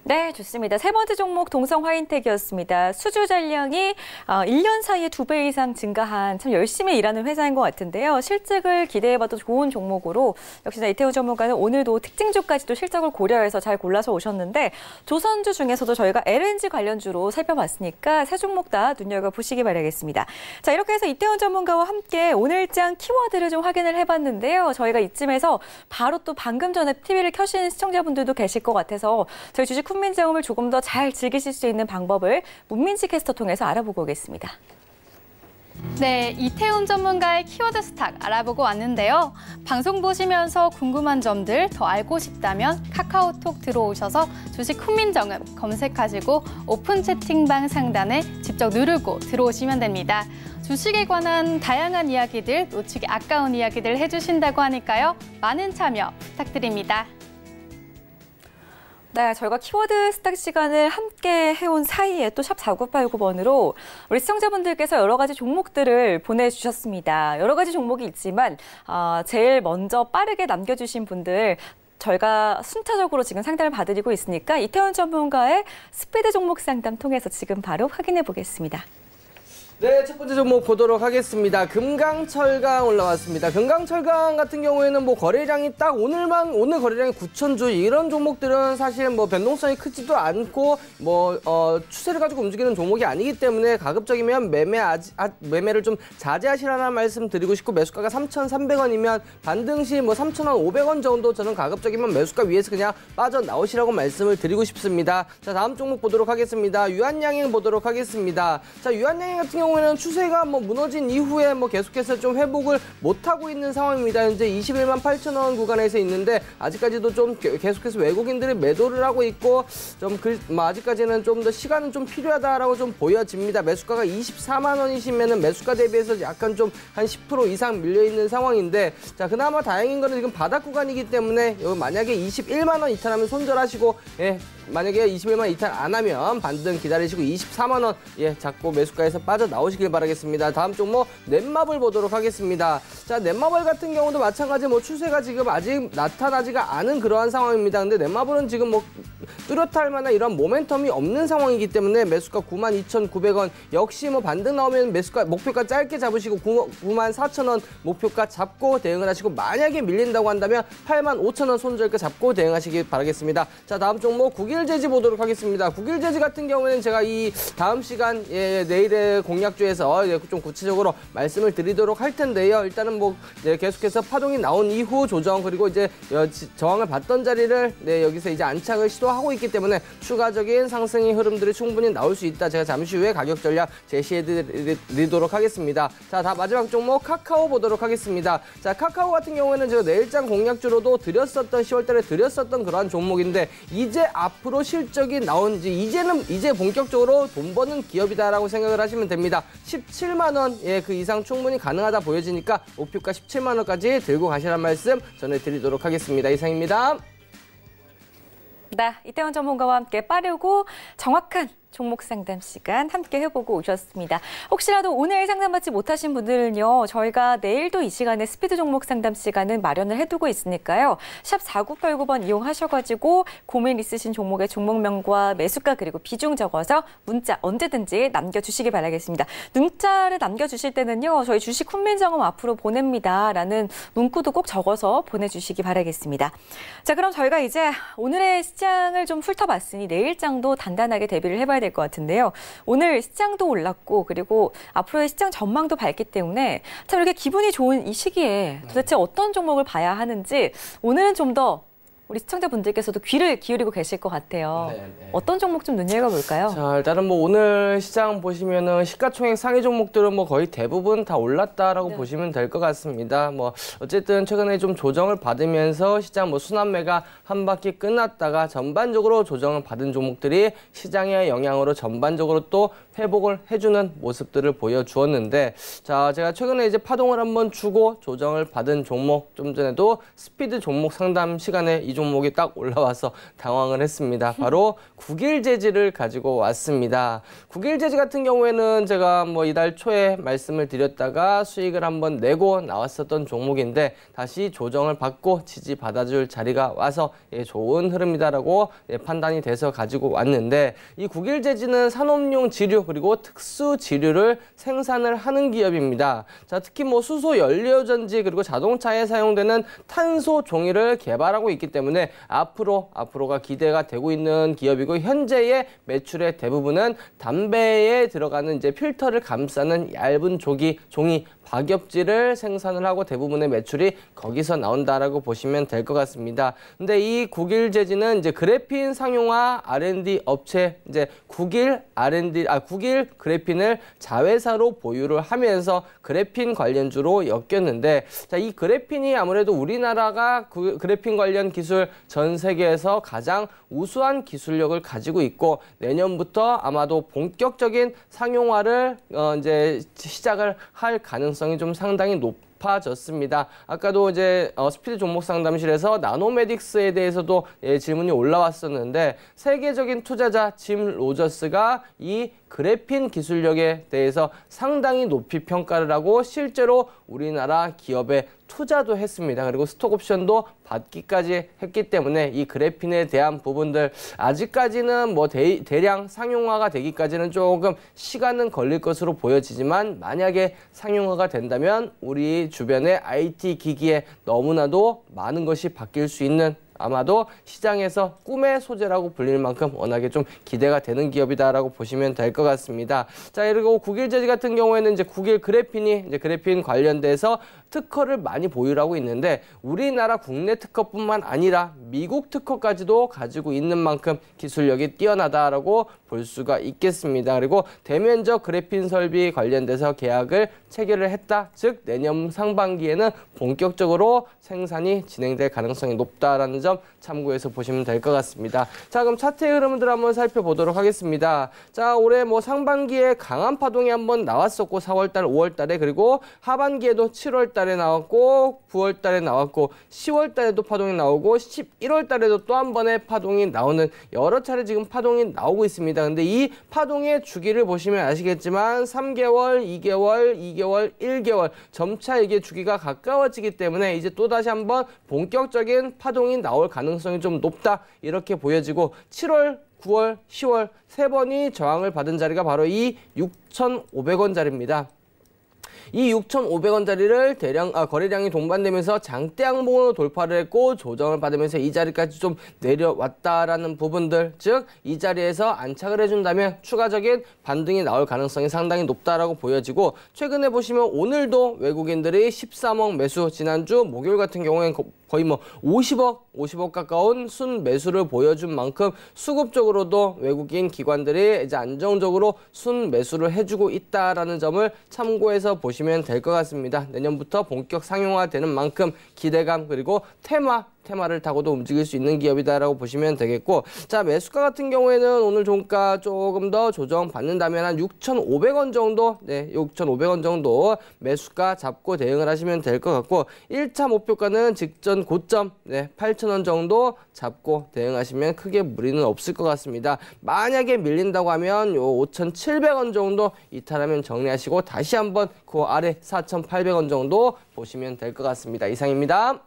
네, 좋습니다. 세 번째 종목 동성화인텍이었습니다. 수주 잔량이 1년 사이에 2배 이상 증가한 참 열심히 일하는 회사인 것 같은데요. 실적을 기대해봐도 좋은 종목으로 역시나 이태우 전문가는 오늘도 특징주까지도 실적을 고려해서 잘 골라서 오셨는데, 조선주 중에서도 저희가 LNG 관련주로 살펴봤으니까 세 종목 다 눈여겨보시기 바라겠습니다. 자, 이렇게 해서 이태우 전문가와 함께 오늘장 키워드를 좀 확인을 해봤는데요. 저희가 이쯤에서 바로 또 방금 전에 TV를 켜신 시청자분들도 계실 것 같아서 저희 주식 훈민정음을 조금 더 잘 즐기실 수 있는 방법을 문민지 캐스터 통해서 알아보고 오겠습니다. 네, 이태훈 전문가의 키워드 스탁 알아보고 왔는데요. 방송 보시면서 궁금한 점들 더 알고 싶다면 카카오톡 들어오셔서 주식 훈민정음 검색하시고 오픈 채팅방 상단에 직접 누르고 들어오시면 됩니다. 주식에 관한 다양한 이야기들, 놓치기 아까운 이야기들 해주신다고 하니까요. 많은 참여 부탁드립니다. 네, 저희가 키워드 스탁 시간을 함께 해온 사이에 또 샵 4989번으로 우리 시청자분들께서 여러 가지 종목들을 보내주셨습니다. 여러 가지 종목이 있지만 제일 먼저 빠르게 남겨주신 분들 저희가 순차적으로 지금 상담을 받아드리고 있으니까 이태원 전문가의 스피드 종목 상담 통해서 지금 바로 확인해 보겠습니다. 네, 첫 번째 종목 보도록 하겠습니다. 금강철강 올라왔습니다. 금강철강 같은 경우에는 뭐 거래량이 딱 오늘 거래량이 9,000주, 이런 종목들은 사실 뭐 변동성이 크지도 않고 뭐 추세를 가지고 움직이는 종목이 아니기 때문에 가급적이면 매매를 좀 자제하시라는 말씀 드리고 싶고, 매수가가 3,300원이면 반등 시 뭐 3,500원 정도 저는 가급적이면 매수가 위에서 그냥 빠져나오시라고 말씀을 드리고 싶습니다. 자, 다음 종목 보도록 하겠습니다. 유한양행 보도록 하겠습니다. 자, 유한양행 같은 경우는 추세가 뭐 무너진 이후에 뭐 계속해서 좀 회복을 못하고 있는 상황입니다. 현재 21만 8천 원 구간에서 있는데, 아직까지도 좀 계속해서 외국인들이 매도를 하고 있고, 좀 아직까지는 좀 더 시간은 좀 필요하다라고 좀 보여집니다. 매수가가 24만 원이시면은 매수가 대비해서 약간 좀 한 10% 이상 밀려 있는 상황인데, 자, 그나마 다행인 거는 지금 바닥 구간이기 때문에 만약에 21만 원 이탈하면 손절하시고, 만약에 21만 이탈 안 하면 반등 기다리시고 24만 원 잡고 매수가에서 빠져나오시길 바라겠습니다. 다음 종목 넷마블 보도록 하겠습니다. 자, 넷마블 같은 경우도 마찬가지 뭐 추세가 지금 아직 나타나지가 않은 그러한 상황입니다. 근데 넷마블은 지금 뭐 뚜렷할 만한 이런 모멘텀이 없는 상황이기 때문에 매수가 92,900원, 역시 뭐 반등 나오면 매수가 목표가 짧게 잡으시고 94,000원 목표가 잡고 대응을 하시고, 만약에 밀린다고 한다면 85,000원 손절가 잡고 대응하시길 바라겠습니다. 자, 다음 종목 국일재지 보도록 하겠습니다. 국일재지 같은 경우에는 제가 이 다음 시간 내일의 공략주에서 좀 구체적으로 말씀을 드리도록 할 텐데요. 일단은 뭐 계속해서 파동이 나온 이후 조정, 그리고 이제 저항을 받던 자리를 여기서 이제 안착을 시도하고 있기 때문에 추가적인 상승의 흐름들이 충분히 나올 수 있다. 제가 잠시 후에 가격 전략 제시해 드리도록 하겠습니다. 자, 다 마지막 종목 카카오 보도록 하겠습니다. 자, 카카오 같은 경우에는 제가 내일장 공략주로도 드렸었던 10월 달에 드렸었던 그러한 종목인데, 이제 앞으로 실적이 나온지 이제 본격적으로 돈 버는 기업이다라고 생각을 하시면 됩니다. 17만 원 그 이상 충분히 가능하다 보여지니까 목표가 17만 원까지 들고 가시란 말씀 전해드리도록 하겠습니다. 이상입니다. 네, 이태원 전문가와 함께 빠르고 정확한 종목 상담 시간 함께 해보고 오셨습니다. 혹시라도 오늘 상담받지 못하신 분들은요, 저희가 내일도 이 시간에 스피드 종목 상담 시간은 마련을 해두고 있으니까요. 샵 4989번 이용하셔가지고 고민 있으신 종목의 종목명과 매수가 그리고 비중 적어서 문자 언제든지 남겨주시기 바라겠습니다. 문자를 남겨주실 때는요, 저희 주식 훈민정음 앞으로 보냅니다 라는 문구도 꼭 적어서 보내주시기 바라겠습니다. 자, 그럼 저희가 이제 오늘의 시장을 좀 훑어봤으니 내일장도 단단하게 대비를 해봐야 될 것 같은데요. 오늘 시장도 올랐고 그리고 앞으로의 시장 전망도 밝기 때문에 참 이렇게 기분이 좋은 이 시기에 도대체 어떤 종목을 봐야 하는지 오늘은 좀 더 우리 시청자분들께서도 귀를 기울이고 계실 것 같아요. 어떤 종목 좀 눈여겨볼까요? 자, 일단은 뭐 오늘 시장 보시면은 시가총액 상위 종목들은 뭐 거의 대부분 다 올랐다라고 보시면 될 것 같습니다. 뭐 어쨌든 최근에 좀 조정을 받으면서 시장 뭐 순환매가 한 바퀴 끝났다가 전반적으로 조정을 받은 종목들이 시장의 영향으로 전반적으로 또 회복을 해주는 모습들을 보여주었는데, 자, 제가 최근에 이제 파동을 한번 주고 조정을 받은 종목, 좀 전에도 스피드 종목 상담 시간에 이 종목이 딱 올라와서 당황을 했습니다. 바로 국일재지를 가지고 왔습니다. 국일재지 같은 경우에는 제가 뭐 이달 초에 말씀을 드렸다가 수익을 한번 내고 나왔었던 종목인데 다시 조정을 받고 지지 받아줄 자리가 와서 좋은 흐름이다라고 판단이 돼서 가지고 왔는데, 이 국일재지는 산업용 지류 그리고 특수 지류를 생산을 하는 기업입니다. 자, 특히 뭐 수소 연료전지 그리고 자동차에 사용되는 탄소 종이를 개발하고 있기 때문에 앞으로가 기대가 되고 있는 기업이고, 현재의 매출의 대부분은 담배에 들어가는 이제 필터를 감싸는 얇은 종이 박엽지를 생산을 하고 대부분의 매출이 거기서 나온다라고 보시면 될 것 같습니다. 근데 이 국일재지는 이제 그래핀 상용화 R&D 업체 이제 국일 그래핀을 자회사로 보유를 하면서 그래핀 관련주로 엮였는데, 자, 이 그래핀이 아무래도 우리나라가 그래핀 관련 기술 전 세계에서 가장 우수한 기술력을 가지고 있고, 내년부터 아마도 본격적인 상용화를 이제 시작을 할 가능성이 좀 상당히 높아졌습니다. 아까도 이제 스피드 종목 상담실에서 나노메딕스에 대해서도 질문이 올라왔었는데, 세계적인 투자자 짐 로저스가 이 그래핀 기술력에 대해서 상당히 높이 평가를 하고 실제로 우리나라 기업에 투자도 했습니다. 그리고 스톡옵션도 받기까지 했기 때문에 이 그래핀에 대한 부분들 아직까지는 뭐 대량 상용화가 되기까지는 조금 시간은 걸릴 것으로 보여지지만, 만약에 상용화가 된다면 우리 주변의 IT 기기에 너무나도 많은 것이 바뀔 수 있는, 아마도 시장에서 꿈의 소재라고 불릴 만큼 워낙에 좀 기대가 되는 기업이다라고 보시면 될 것 같습니다. 자, 그리고 국일재지 같은 경우에는 이제 국일 그래핀이 이제 그래핀 관련돼서 특허를 많이 보유하고 있는데, 우리나라 국내 특허뿐만 아니라 미국 특허까지도 가지고 있는 만큼 기술력이 뛰어나다라고 볼 수가 있겠습니다. 그리고 대면적 그래핀 설비 관련돼서 계약을 체결을 했다. 즉 내년 상반기에는 본격적으로 생산이 진행될 가능성이 높다라는 점 참고해서 보시면 될 것 같습니다. 자, 그럼 차트의 흐름들 한번 살펴보도록 하겠습니다. 자, 올해 뭐 상반기에 강한 파동이 한번 나왔었고 4월달, 5월달에, 그리고 하반기에도 7월달에 나왔고 9월달에 나왔고 10월달에도 파동이 나오고 11월달에도 또 한 번의 파동이 나오는 여러 차례 지금 파동이 나오고 있습니다. 근데 이 파동의 주기를 보시면 아시겠지만 3개월, 2개월, 2개월, 1개월 점차 이게 주기가 가까워지기 때문에 이제 또다시 한번 본격적인 파동이 나올 가능성이 좀 높다 이렇게 보여지고, 7월, 9월, 10월 세 번이 저항을 받은 자리가 바로 이 6,500원짜리입니다. 이 6,500원짜리를 거래량이 동반되면서 장대 항봉으로 돌파를 했고 조정을 받으면서 이 자리까지 좀 내려왔다라는 부분들, 즉 이 자리에서 안착을 해준다면 추가적인 반등이 나올 가능성이 상당히 높다라고 보여지고, 최근에 보시면 오늘도 외국인들이 13억 매수, 지난주 목요일 같은 경우에는 거의 뭐 50억 가까운 순 매수를 보여준 만큼 수급적으로도 외국인 기관들이 이제 안정적으로 순 매수를 해주고 있다라는 점을 참고해서 보시면 될 것 같습니다. 내년부터 본격 상용화되는 만큼 기대감 그리고 테마 테마를 타고도 움직일 수 있는 기업이다라고 보시면 되겠고, 자, 매수가 같은 경우에는 오늘 종가 조금 더 조정받는다면 한 6,500원 정도, 네, 6,500원 정도 매수가 잡고 대응을 하시면 될 것 같고, 1차 목표가는 직전 고점, 네, 8,000원 정도 잡고 대응하시면 크게 무리는 없을 것 같습니다. 만약에 밀린다고 하면 요 5,700원 정도 이탈하면 정리하시고 다시 한번 그 아래 4,800원 정도 보시면 될 것 같습니다. 이상입니다.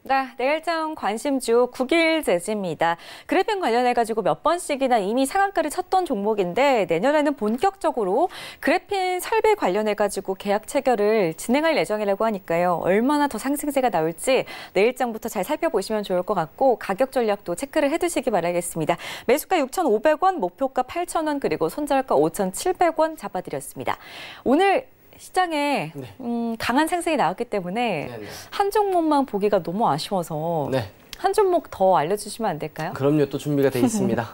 네, 내일장 관심주 국일제지입니다. 그래핀 관련해가지고 몇 번씩이나 이미 상한가를 쳤던 종목인데 내년에는 본격적으로 그래핀 설비 관련해가지고 계약 체결을 진행할 예정이라고 하니까요. 얼마나 더 상승세가 나올지 내일장부터 잘 살펴보시면 좋을 것 같고 가격 전략도 체크를 해두시기 바라겠습니다. 매수가 6,500원, 목표가 8,000원, 그리고 손절가 5,700원 잡아드렸습니다. 오늘 시장에 강한 상승이 나왔기 때문에 네네. 한 종목만 보기가 너무 아쉬워서 네. 한 종목 더 알려주시면 안 될까요? 그럼요. 또 준비가 돼 있습니다.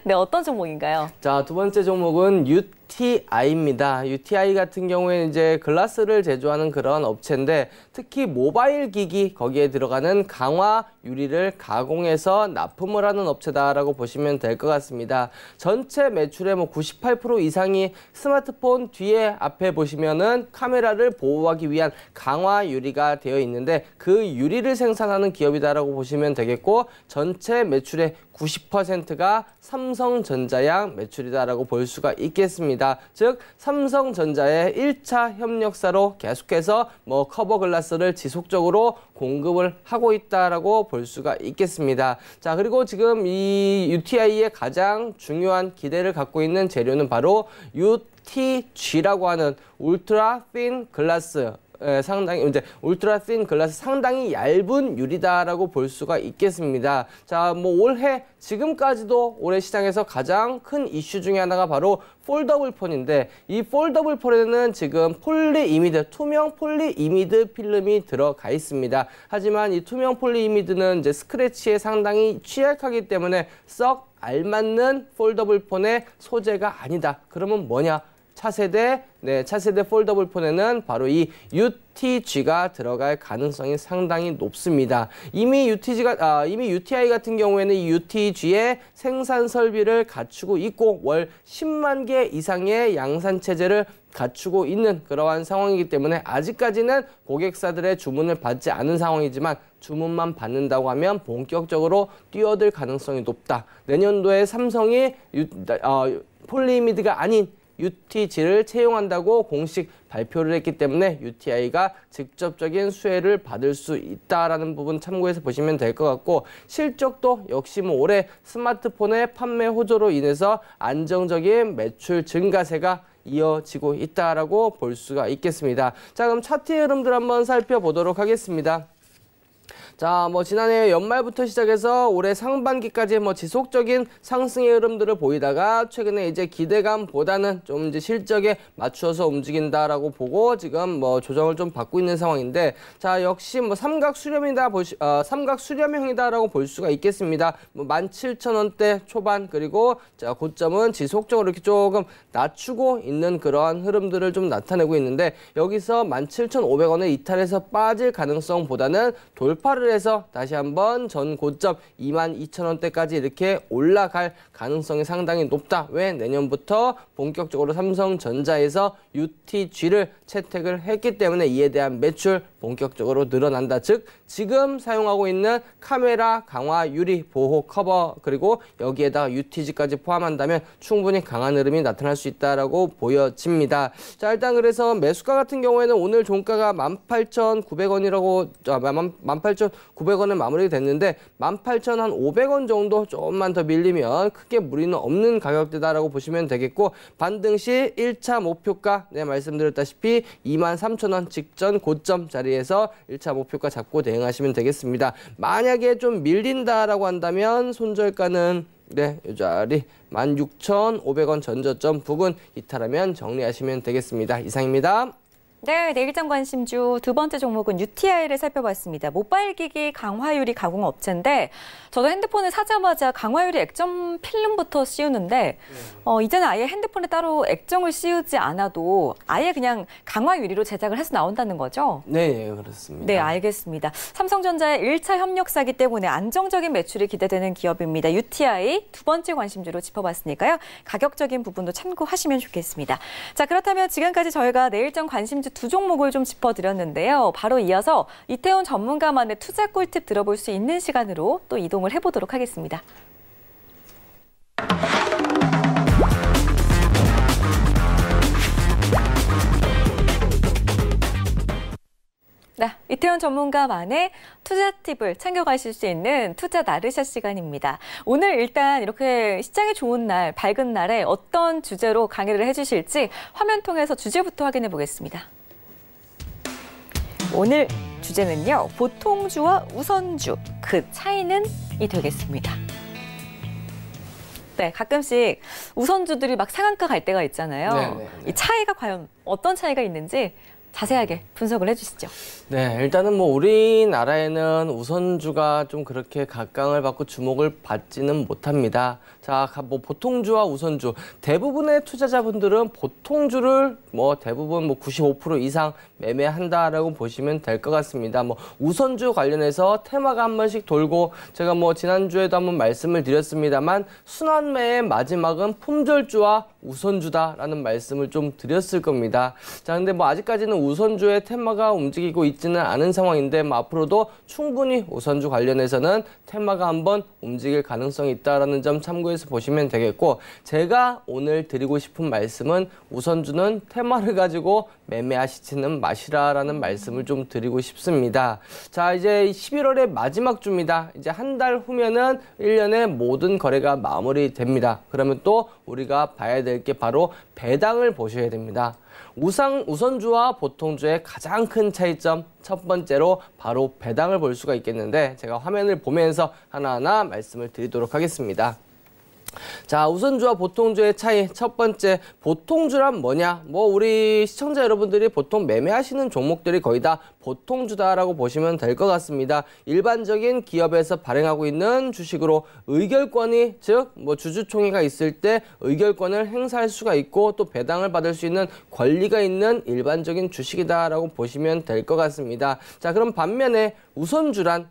네, 어떤 종목인가요? 자, 두 번째 종목은 UTI입니다. UTI 같은 경우에 이제 글라스를 제조하는 그런 업체인데 특히 모바일 기기 거기에 들어가는 강화 유리를 가공해서 납품을 하는 업체다라고 보시면 될 것 같습니다. 전체 매출의 뭐 98% 이상이 스마트폰 뒤에 앞에 보시면은 카메라를 보호하기 위한 강화 유리가 되어 있는데 그 유리를 생산하는 기업이다라고 보시면 되겠고 전체 매출의 90%가 삼성전자양 매출이다라고 볼 수가 있겠습니다. 즉 삼성전자의 1차 협력사로 계속해서 뭐 커버 글라스를 지속적으로 공급을 하고 있다라고 볼 수가 있겠습니다. 자, 그리고 지금 이 UTI의 가장 중요한 기대를 갖고 있는 재료는 바로 UTG라고 하는 울트라 핀 글라스. 상당히 이제 울트라 핀 글라스 상당히 얇은 유리다라고 볼 수가 있겠습니다. 자, 뭐 올해 지금까지도 올해 시장에서 가장 큰 이슈 중에 하나가 바로 폴더블 폰인데 이 폴더블 폰에는 지금 폴리이미드, 투명 폴리이미드 필름이 들어가 있습니다. 하지만 이 투명 폴리이미드는 이제 스크래치에 상당히 취약하기 때문에 썩 알맞는 폴더블 폰의 소재가 아니다. 그러면 뭐냐? 차세대 폴더블 폰에는 바로 이 UTG가 들어갈 가능성이 상당히 높습니다. 이미 UTI 같은 경우에는 이 UTG의 생산 설비를 갖추고 있고 월 10만 개 이상의 양산 체제를 갖추고 있는 그러한 상황이기 때문에 아직까지는 고객사들의 주문을 받지 않은 상황이지만 주문만 받는다고 하면 본격적으로 뛰어들 가능성이 높다. 내년도에 삼성이 폴리이미드가 아닌 UTG를 채용한다고 공식 발표를 했기 때문에 UTI가 직접적인 수혜를 받을 수 있다라는 부분 참고해서 보시면 될 것 같고 실적도 역시 뭐 올해 스마트폰의 판매 호조로 인해서 안정적인 매출 증가세가 이어지고 있다라고 볼 수가 있겠습니다. 자, 그럼 차트의 흐름들 한번 살펴보도록 하겠습니다. 자, 뭐 지난해 연말부터 시작해서 올해 상반기까지 뭐 지속적인 상승의 흐름들을 보이다가 최근에 이제 기대감보다는 좀 이제 실적에 맞추어서 움직인다라고 보고 지금 뭐 조정을 좀 받고 있는 상황인데 자, 역시 뭐 삼각 수렴형이다라고 볼 수가 있겠습니다. 뭐 17,000원대 초반 그리고 자, 고점은 지속적으로 이렇게 조금 낮추고 있는 그러한 흐름들을 좀 나타내고 있는데 여기서 17,500원을 이탈해서 빠질 가능성보다는 돌파를 해서 다시 한번 전 고점 22,000원대까지 이렇게 올라갈 가능성이 상당히 높다. 왜? 내년부터 본격적으로 삼성전자에서 UTG를 채택을 했기 때문에 이에 대한 매출 본격적으로 늘어난다. 즉 지금 사용하고 있는 카메라 강화 유리 보호 커버 그리고 여기에다가 UTG까지 포함한다면 충분히 강한 흐름이 나타날 수 있다라고 보여집니다. 자, 일단 그래서 매수가 같은 경우에는 오늘 종가가 18,900원이라고 18,900원에 마무리가 됐는데 18,500원 정도 조금만 더 밀리면 크게 무리는 없는 가격대다라고 보시면 되겠고 반등 시 1차 목표가 말씀드렸다시피 23,000원 직전 고점 자리에서 1차 목표가 잡고 대응하시면 되겠습니다. 만약에 좀 밀린다라고 한다면 손절가는 이 자리 16,500원 전저점 부근 이탈하면 정리하시면 되겠습니다. 이상입니다. 네, 내일장 관심주 두 번째 종목은 UTI를 살펴봤습니다. 모바일 기기 강화유리 가공 업체인데 저도 핸드폰을 사자마자 강화유리 액정 필름부터 씌우는데 이제는 아예 핸드폰에 따로 액정을 씌우지 않아도 아예 그냥 강화유리로 제작을 해서 나온다는 거죠? 네, 그렇습니다. 네, 알겠습니다. 삼성전자의 1차 협력사기 때문에 안정적인 매출이 기대되는 기업입니다. UTI 두 번째 관심주로 짚어봤으니까요. 가격적인 부분도 참고하시면 좋겠습니다. 자, 그렇다면 지금까지 저희가 내일장 관심주 두 종목을 좀 짚어드렸는데요. 바로 이어서 이태훈 전문가만의 투자 꿀팁 들어볼 수 있는 시간으로 또 이동을 해보도록 하겠습니다. 네, 이태훈 전문가만의 투자 팁을 챙겨가실 수 있는 투자 나르샤 시간입니다. 오늘 일단 이렇게 시장이 좋은 날, 밝은 날에 어떤 주제로 강의를 해주실지 화면 통해서 주제부터 확인해 보겠습니다. 오늘 주제는요, 보통주와 우선주, 그 차이는 이 되겠습니다. 네, 가끔씩 우선주들이 막 상한가 갈 때가 있잖아요. 네네네. 이 차이가 과연 어떤 차이가 있는지 자세하게 분석을 해주시죠. 네, 일단은 뭐 우리나라에는 우선주가 좀 그렇게 각광을 받고 주목을 받지는 못합니다. 자, 뭐 보통주와 우선주, 대부분의 투자자분들은 보통주를 뭐 대부분 뭐 95% 이상 매매한다라고 보시면 될 것 같습니다. 뭐 우선주 관련해서 테마가 한 번씩 돌고 제가 뭐 지난주에도 한번 말씀을 드렸습니다만 순환매의 마지막은 품절주와 우선주다라는 말씀을 좀 드렸을 겁니다. 자, 근데 뭐 아직까지는 우선주의 테마가 움직이고 있지는 않은 상황인데 뭐 앞으로도 충분히 우선주 관련해서는 테마가 한번 움직일 가능성이 있다라는 점 참고해서 보시면 되겠고, 제가 오늘 드리고 싶은 말씀은 우선주는 테마를 가지고 매매하시지는 마시라라는 말씀을 좀 드리고 싶습니다. 자, 이제 11월의 마지막 주입니다. 이제 한 달 후면은 1년의 모든 거래가 마무리됩니다. 그러면 또 우리가 봐야 될 게 바로 배당을 보셔야 됩니다. 우선주와 보통주의 가장 큰 차이점, 첫 번째로 바로 배당을 볼 수가 있겠는데, 제가 화면을 보면서 하나하나 말씀을 드리도록 하겠습니다. 자, 우선주와 보통주의 차이, 첫 번째, 보통주란 뭐냐? 뭐 우리 시청자 여러분들이 보통 매매하시는 종목들이 거의 다 보통주다라고 보시면 될 것 같습니다. 일반적인 기업에서 발행하고 있는 주식으로 의결권이, 즉 뭐 주주총회가 있을 때 의결권을 행사할 수가 있고 또 배당을 받을 수 있는 권리가 있는 일반적인 주식이다라고 보시면 될 것 같습니다. 자, 그럼 반면에 우선주란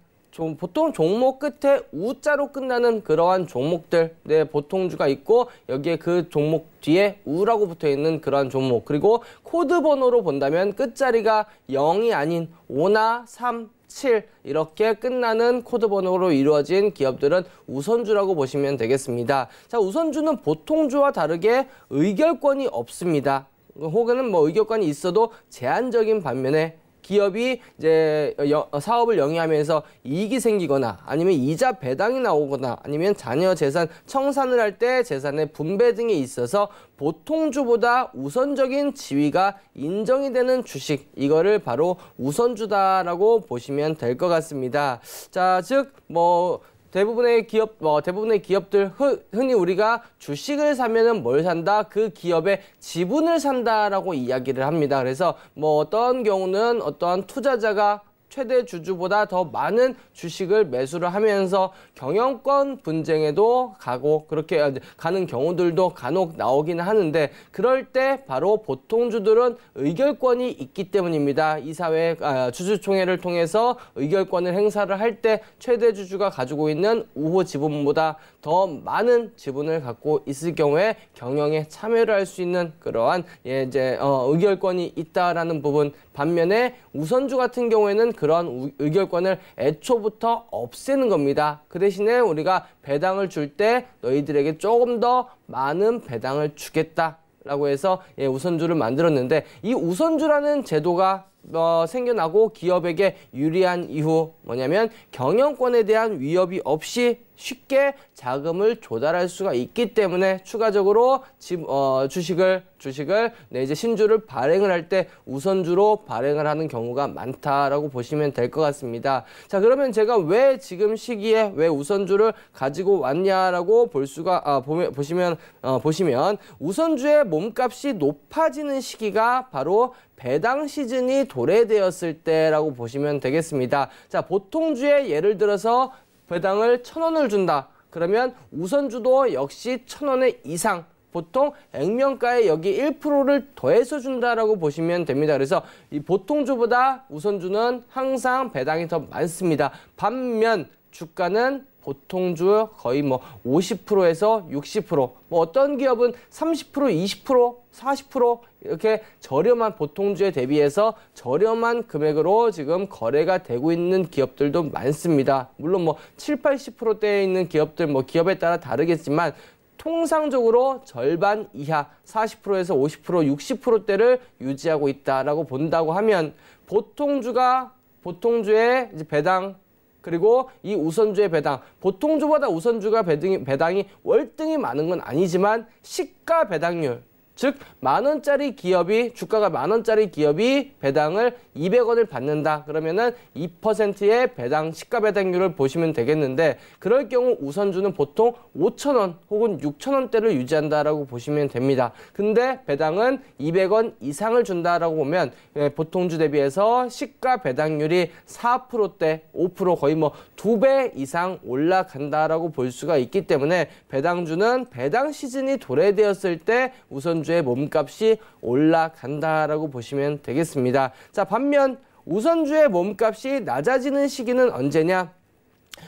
보통 종목 끝에 우자로 끝나는 그러한 종목들, 네, 보통주가 있고 여기에 그 종목 뒤에 우라고 붙어 있는 그러한 종목, 그리고 코드 번호로 본다면 끝자리가 0이 아닌 5나 3, 7 이렇게 끝나는 코드 번호로 이루어진 기업들은 우선주라고 보시면 되겠습니다. 자, 우선주는 보통주와 다르게 의결권이 없습니다. 혹은 뭐 의결권이 있어도 제한적인 반면에 기업이 이제 사업을 영위하면서 이익이 생기거나 아니면 이자 배당이 나오거나 아니면 자녀 재산 청산을 할 때 재산의 분배 등에 있어서 보통주보다 우선적인 지위가 인정이 되는 주식, 이거를 바로 우선주다라고 보시면 될 것 같습니다. 자, 즉 뭐 대부분의 기업들, 흔히 우리가 주식을 사면은 뭘 산다? 그 기업의 지분을 산다라고 이야기를 합니다. 그래서 뭐 어떤 경우는 어떠한 투자자가 최대 주주보다 더 많은 주식을 매수를 하면서 경영권 분쟁에도 가고 그렇게 가는 경우들도 간혹 나오긴 하는데, 그럴 때 바로 보통주들은 의결권이 있기 때문입니다. 이사회 주주총회를 통해서 의결권을 행사를 할 때 최대 주주가 가지고 있는 우호 지분보다 더 많은 지분을 갖고 있을 경우에 경영에 참여를 할 수 있는 그러한 의결권이 있다라는 부분. 반면에 우선주 같은 경우에는 그런 의결권을 애초부터 없애는 겁니다. 그 대신에 우리가 배당을 줄 때 너희들에게 조금 더 많은 배당을 주겠다라고 해서 우선주를 만들었는데, 이 우선주라는 제도가 생겨나고 기업에게 유리한 이유 뭐냐면 경영권에 대한 위협이 없이 쉽게 자금을 조달할 수가 있기 때문에 추가적으로 주식을 이제 신주를 발행을 할 때 우선주로 발행을 하는 경우가 많다라고 보시면 될 것 같습니다. 자, 그러면 제가 왜 지금 시기에 왜 우선주를 가지고 왔냐라고 보시면 우선주의 몸값이 높아지는 시기가 바로 배당 시즌이 도래되었을 때라고 보시면 되겠습니다. 자, 보통주에 예를 들어서 배당을 1,000원을 준다. 그러면 우선주도 역시 1,000원의 이상, 보통 액면가에 여기 1%를 더해서 준다라고 보시면 됩니다. 그래서 이 보통주보다 우선주는 항상 배당이 더 많습니다. 반면 주가는 보통주 거의 50%에서 60%, 어떤 기업은 30%, 20%, 40% 이렇게 저렴한 보통주에 대비해서 저렴한 금액으로 지금 거래가 되고 있는 기업들도 많습니다. 물론 7, 80%대에 있는 기업들 기업에 따라 다르겠지만 통상적으로 절반 이하 40%에서 50%, 60%대를 유지하고 있다라고 본다고 하면 보통주의 이제 배당 그리고 이 우선주의 배당, 보통주보다 우선주가 배당이 월등히 많은 건 아니지만 시가 배당률, 즉 만원짜리 기업이 주가가 만원짜리 기업이 배당을 200원을 받는다. 그러면은 2%의 배당 시가 배당률을 보시면 되겠는데 그럴 경우 우선주는 보통 5,000원 혹은 6,000원대를 유지한다라고 보시면 됩니다. 근데 배당은 200원 이상을 준다라고 보면 보통주 대비해서 시가 배당률이 4%대 5% 거의 2배 이상 올라간다라고 볼 수가 있기 때문에 배당주는 배당 시즌이 도래되었을 때 우선주의 몸값이 올라간다라고 보시면 되겠습니다. 자, 반면 우선주의 몸값이 낮아지는 시기는 언제냐?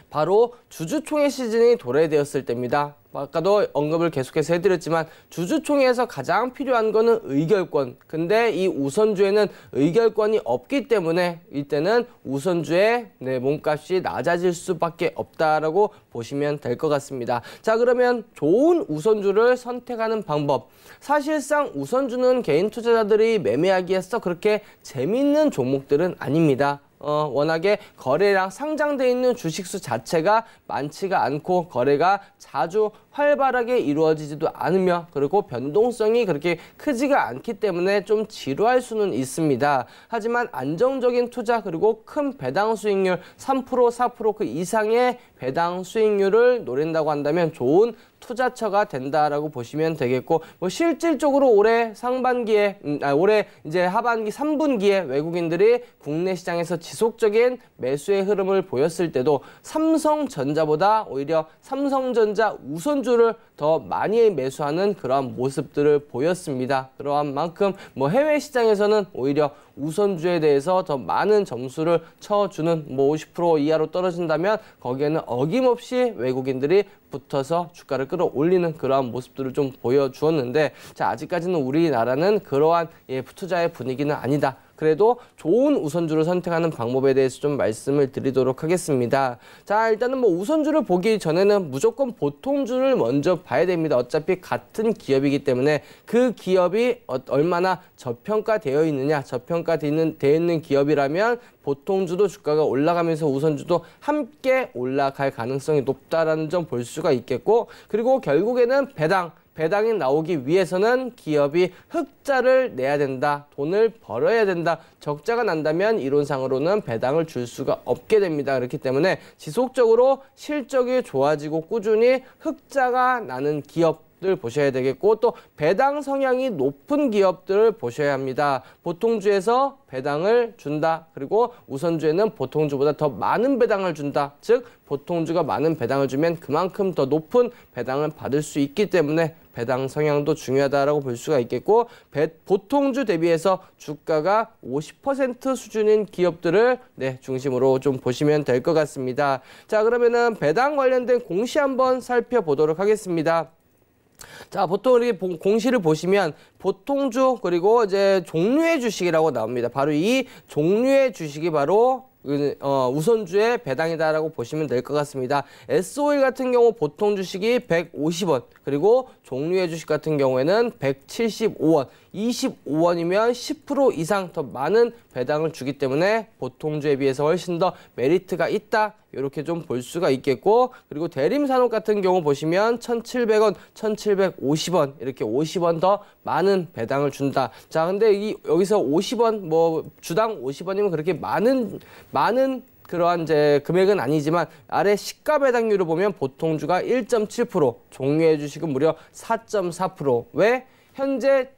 바로 주주총회 시즌이 도래되었을 때입니다. 아까도 언급을 계속해서 해드렸지만 주주총회에서 가장 필요한 거는 의결권. 근데 이 우선주에는 의결권이 없기 때문에 이때는 우선주의 몸값이 낮아질 수밖에 없다라고 보시면 될 것 같습니다. 자, 그러면 좋은 우선주를 선택하는 방법. 사실상 우선주는 개인 투자자들이 매매하기에 그렇게 재미있는 종목들은 아닙니다. 워낙에 거래량 상장되어 있는 주식수 자체가 많지가 않고 거래가 자주 활발하게 이루어지지도 않으며 그리고 변동성이 그렇게 크지가 않기 때문에 좀 지루할 수는 있습니다. 하지만 안정적인 투자 그리고 큰 배당 수익률 3%, 4% 그 이상의 배당 수익률을 노린다고 한다면 좋은 투자처가 된다라고 보시면 되겠고 실질적으로 올해 올해 이제 하반기 3분기에 외국인들이 국내 시장에서 지속적인 매수의 흐름을 보였을 때도 삼성전자보다 오히려 삼성전자 우선주를 더 많이 매수하는 그러한 모습들을 보였습니다. 그러한 만큼 해외 시장에서는 오히려 우선주에 대해서 더 많은 점수를 쳐주는 50% 이하로 떨어진다면 거기에는 어김없이 외국인들이 붙어서 주가를 끌어올리는 그러한 모습들을 좀 보여주었는데 자, 아직까지는 우리나라는 그러한 투자의 분위기는 아니다. 그래도 좋은 우선주를 선택하는 방법에 대해서 좀 말씀을 드리도록 하겠습니다. 자, 일단은 우선주를 보기 전에는 무조건 보통주를 먼저 봐야 됩니다. 어차피 같은 기업이기 때문에 그 기업이 얼마나 저평가되어 있느냐, 저평가되어 있는 기업이라면 보통주도 주가가 올라가면서 우선주도 함께 올라갈 가능성이 높다라는 점 볼 수가 있겠고 그리고 결국에는 배당이 나오기 위해서는 기업이 흑자를 내야 된다. 돈을 벌어야 된다. 적자가 난다면 이론상으로는 배당을 줄 수가 없게 됩니다. 그렇기 때문에 지속적으로 실적이 좋아지고 꾸준히 흑자가 나는 기업들 보셔야 되겠고 또 배당 성향이 높은 기업들을 보셔야 합니다. 보통주에서 배당을 준다. 그리고 우선주에는 보통주보다 더 많은 배당을 준다. 즉 보통주가 많은 배당을 주면 그만큼 더 높은 배당을 받을 수 있기 때문에 배당 성향도 중요하다라고 볼 수가 있겠고 보통주 대비해서 주가가 50% 수준인 기업들을 중심으로 좀 보시면 될 것 같습니다. 자, 그러면은 배당 관련된 공시 한번 살펴보도록 하겠습니다. 자, 보통 우리 공시를 보시면 보통주 그리고 이제 종류의 주식이라고 나옵니다. 바로 이 종류의 주식이 바로 우선주의 배당이다라고 보시면 될 것 같습니다. SO일 같은 경우 보통 주식이 150원 그리고 종류의 주식 같은 경우에는 175원 25원이면 10% 이상 더 많은 배당을 주기 때문에 보통주에 비해서 훨씬 더 메리트가 있다. 이렇게 좀 볼 수가 있겠고, 그리고 대림산업 같은 경우 보시면 1,700원, 1,750원 이렇게 50원 더 많은 배당을 준다. 자, 근데 여기서 50원 뭐 주당 50원이면 그렇게 많은 그러한 이제 금액은 아니지만 아래 시가 배당률을 보면 보통주가 1.7%, 종료해 주식은 무려 4.4%. 왜? 현재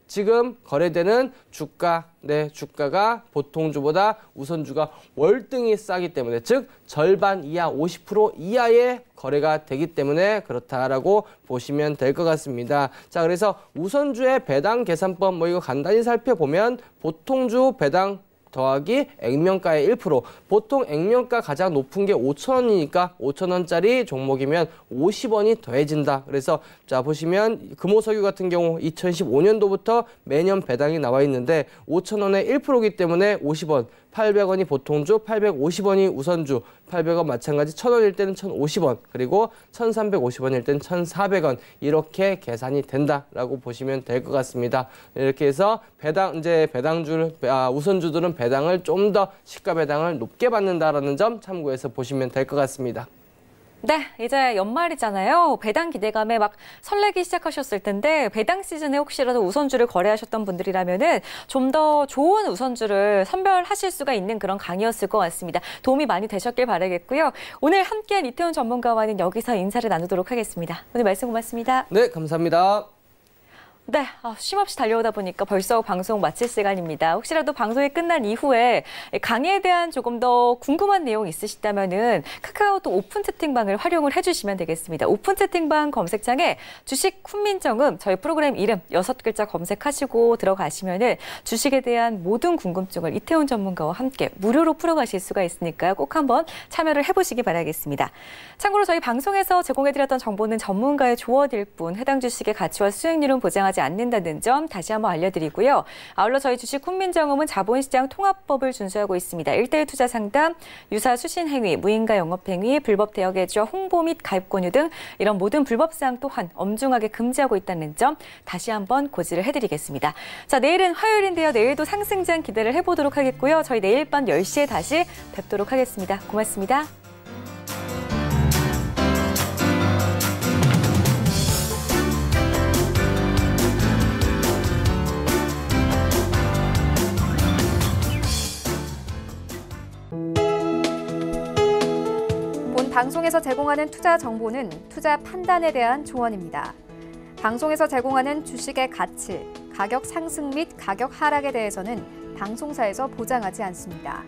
지금 거래되는 주가가 보통주보다 우선주가 월등히 싸기 때문에, 즉 절반 이하 50% 이하의 거래가 되기 때문에 그렇다라고 보시면 될 것 같습니다. 자, 그래서 우선주의 배당 계산법 이거 간단히 살펴보면 보통주 배당 더하기 액면가의 1%. 보통 액면가 가장 높은 게 5,000원이니까 5,000원짜리 종목이면 50원이 더해진다. 그래서 자 보시면 금호석유 같은 경우 2015년도부터 매년 배당이 나와 있는데 5,000원의 1%이기 때문에 50원, 800원이 보통주, 850원이 우선주, 800원 마찬가지 1,000원일 때는 1,050원, 그리고 1,350원일 때는 1,400원 이렇게 계산이 된다라고 보시면 될 것 같습니다. 이렇게 해서 우선주들은 배당을 좀 더 시가 배당을 높게 받는다라는 점 참고해서 보시면 될 것 같습니다. 네, 이제 연말이잖아요. 배당 기대감에 막 설레기 시작하셨을 텐데 배당 시즌에 혹시라도 우선주를 거래하셨던 분들이라면은 좀 더 좋은 우선주를 선별하실 수가 있는 그런 강의였을 것 같습니다. 도움이 많이 되셨길 바라겠고요. 오늘 함께한 이태훈 전문가와는 여기서 인사를 나누도록 하겠습니다. 오늘 말씀 고맙습니다. 네, 감사합니다. 네, 쉼없이 달려오다 보니까 벌써 방송 마칠 시간입니다. 혹시라도 방송이 끝난 이후에 강의에 대한 조금 더 궁금한 내용 있으시다면은 카카오톡 오픈 채팅방을 활용을 해주시면 되겠습니다. 오픈 채팅방 검색창에 주식 훈민정음 저희 프로그램 이름 6글자 검색하시고 들어가시면은 주식에 대한 모든 궁금증을 이태훈 전문가와 함께 무료로 풀어가실 수가 있으니까요. 꼭 한번 참여를 해보시기 바라겠습니다. 참고로 저희 방송에서 제공해드렸던 정보는 전문가의 조언일 뿐 해당 주식의 가치와 수익률은 보장하지 않는다는 점 다시 한번 알려드리고요. 아울러 저희 주식 훈민정음은 자본시장 통합법을 준수하고 있습니다. 1:1 투자 상담, 유사 수신 행위, 무인가 영업 행위, 불법 대여 계좌 홍보 및 가입 권유 등 이런 모든 불법 사항 또한 엄중하게 금지하고 있다는 점 다시 한번 고지를 해드리겠습니다. 자, 내일은 화요일인데요. 내일도 상승장 기대를 해보도록 하겠고요. 저희 내일 밤 10시에 다시 뵙도록 하겠습니다. 고맙습니다. 방송에서 제공하는 투자 정보는 투자 판단에 대한 조언입니다. 방송에서 제공하는 주식의 가치, 가격 상승 및 가격 하락에 대해서는 방송사에서 보장하지 않습니다.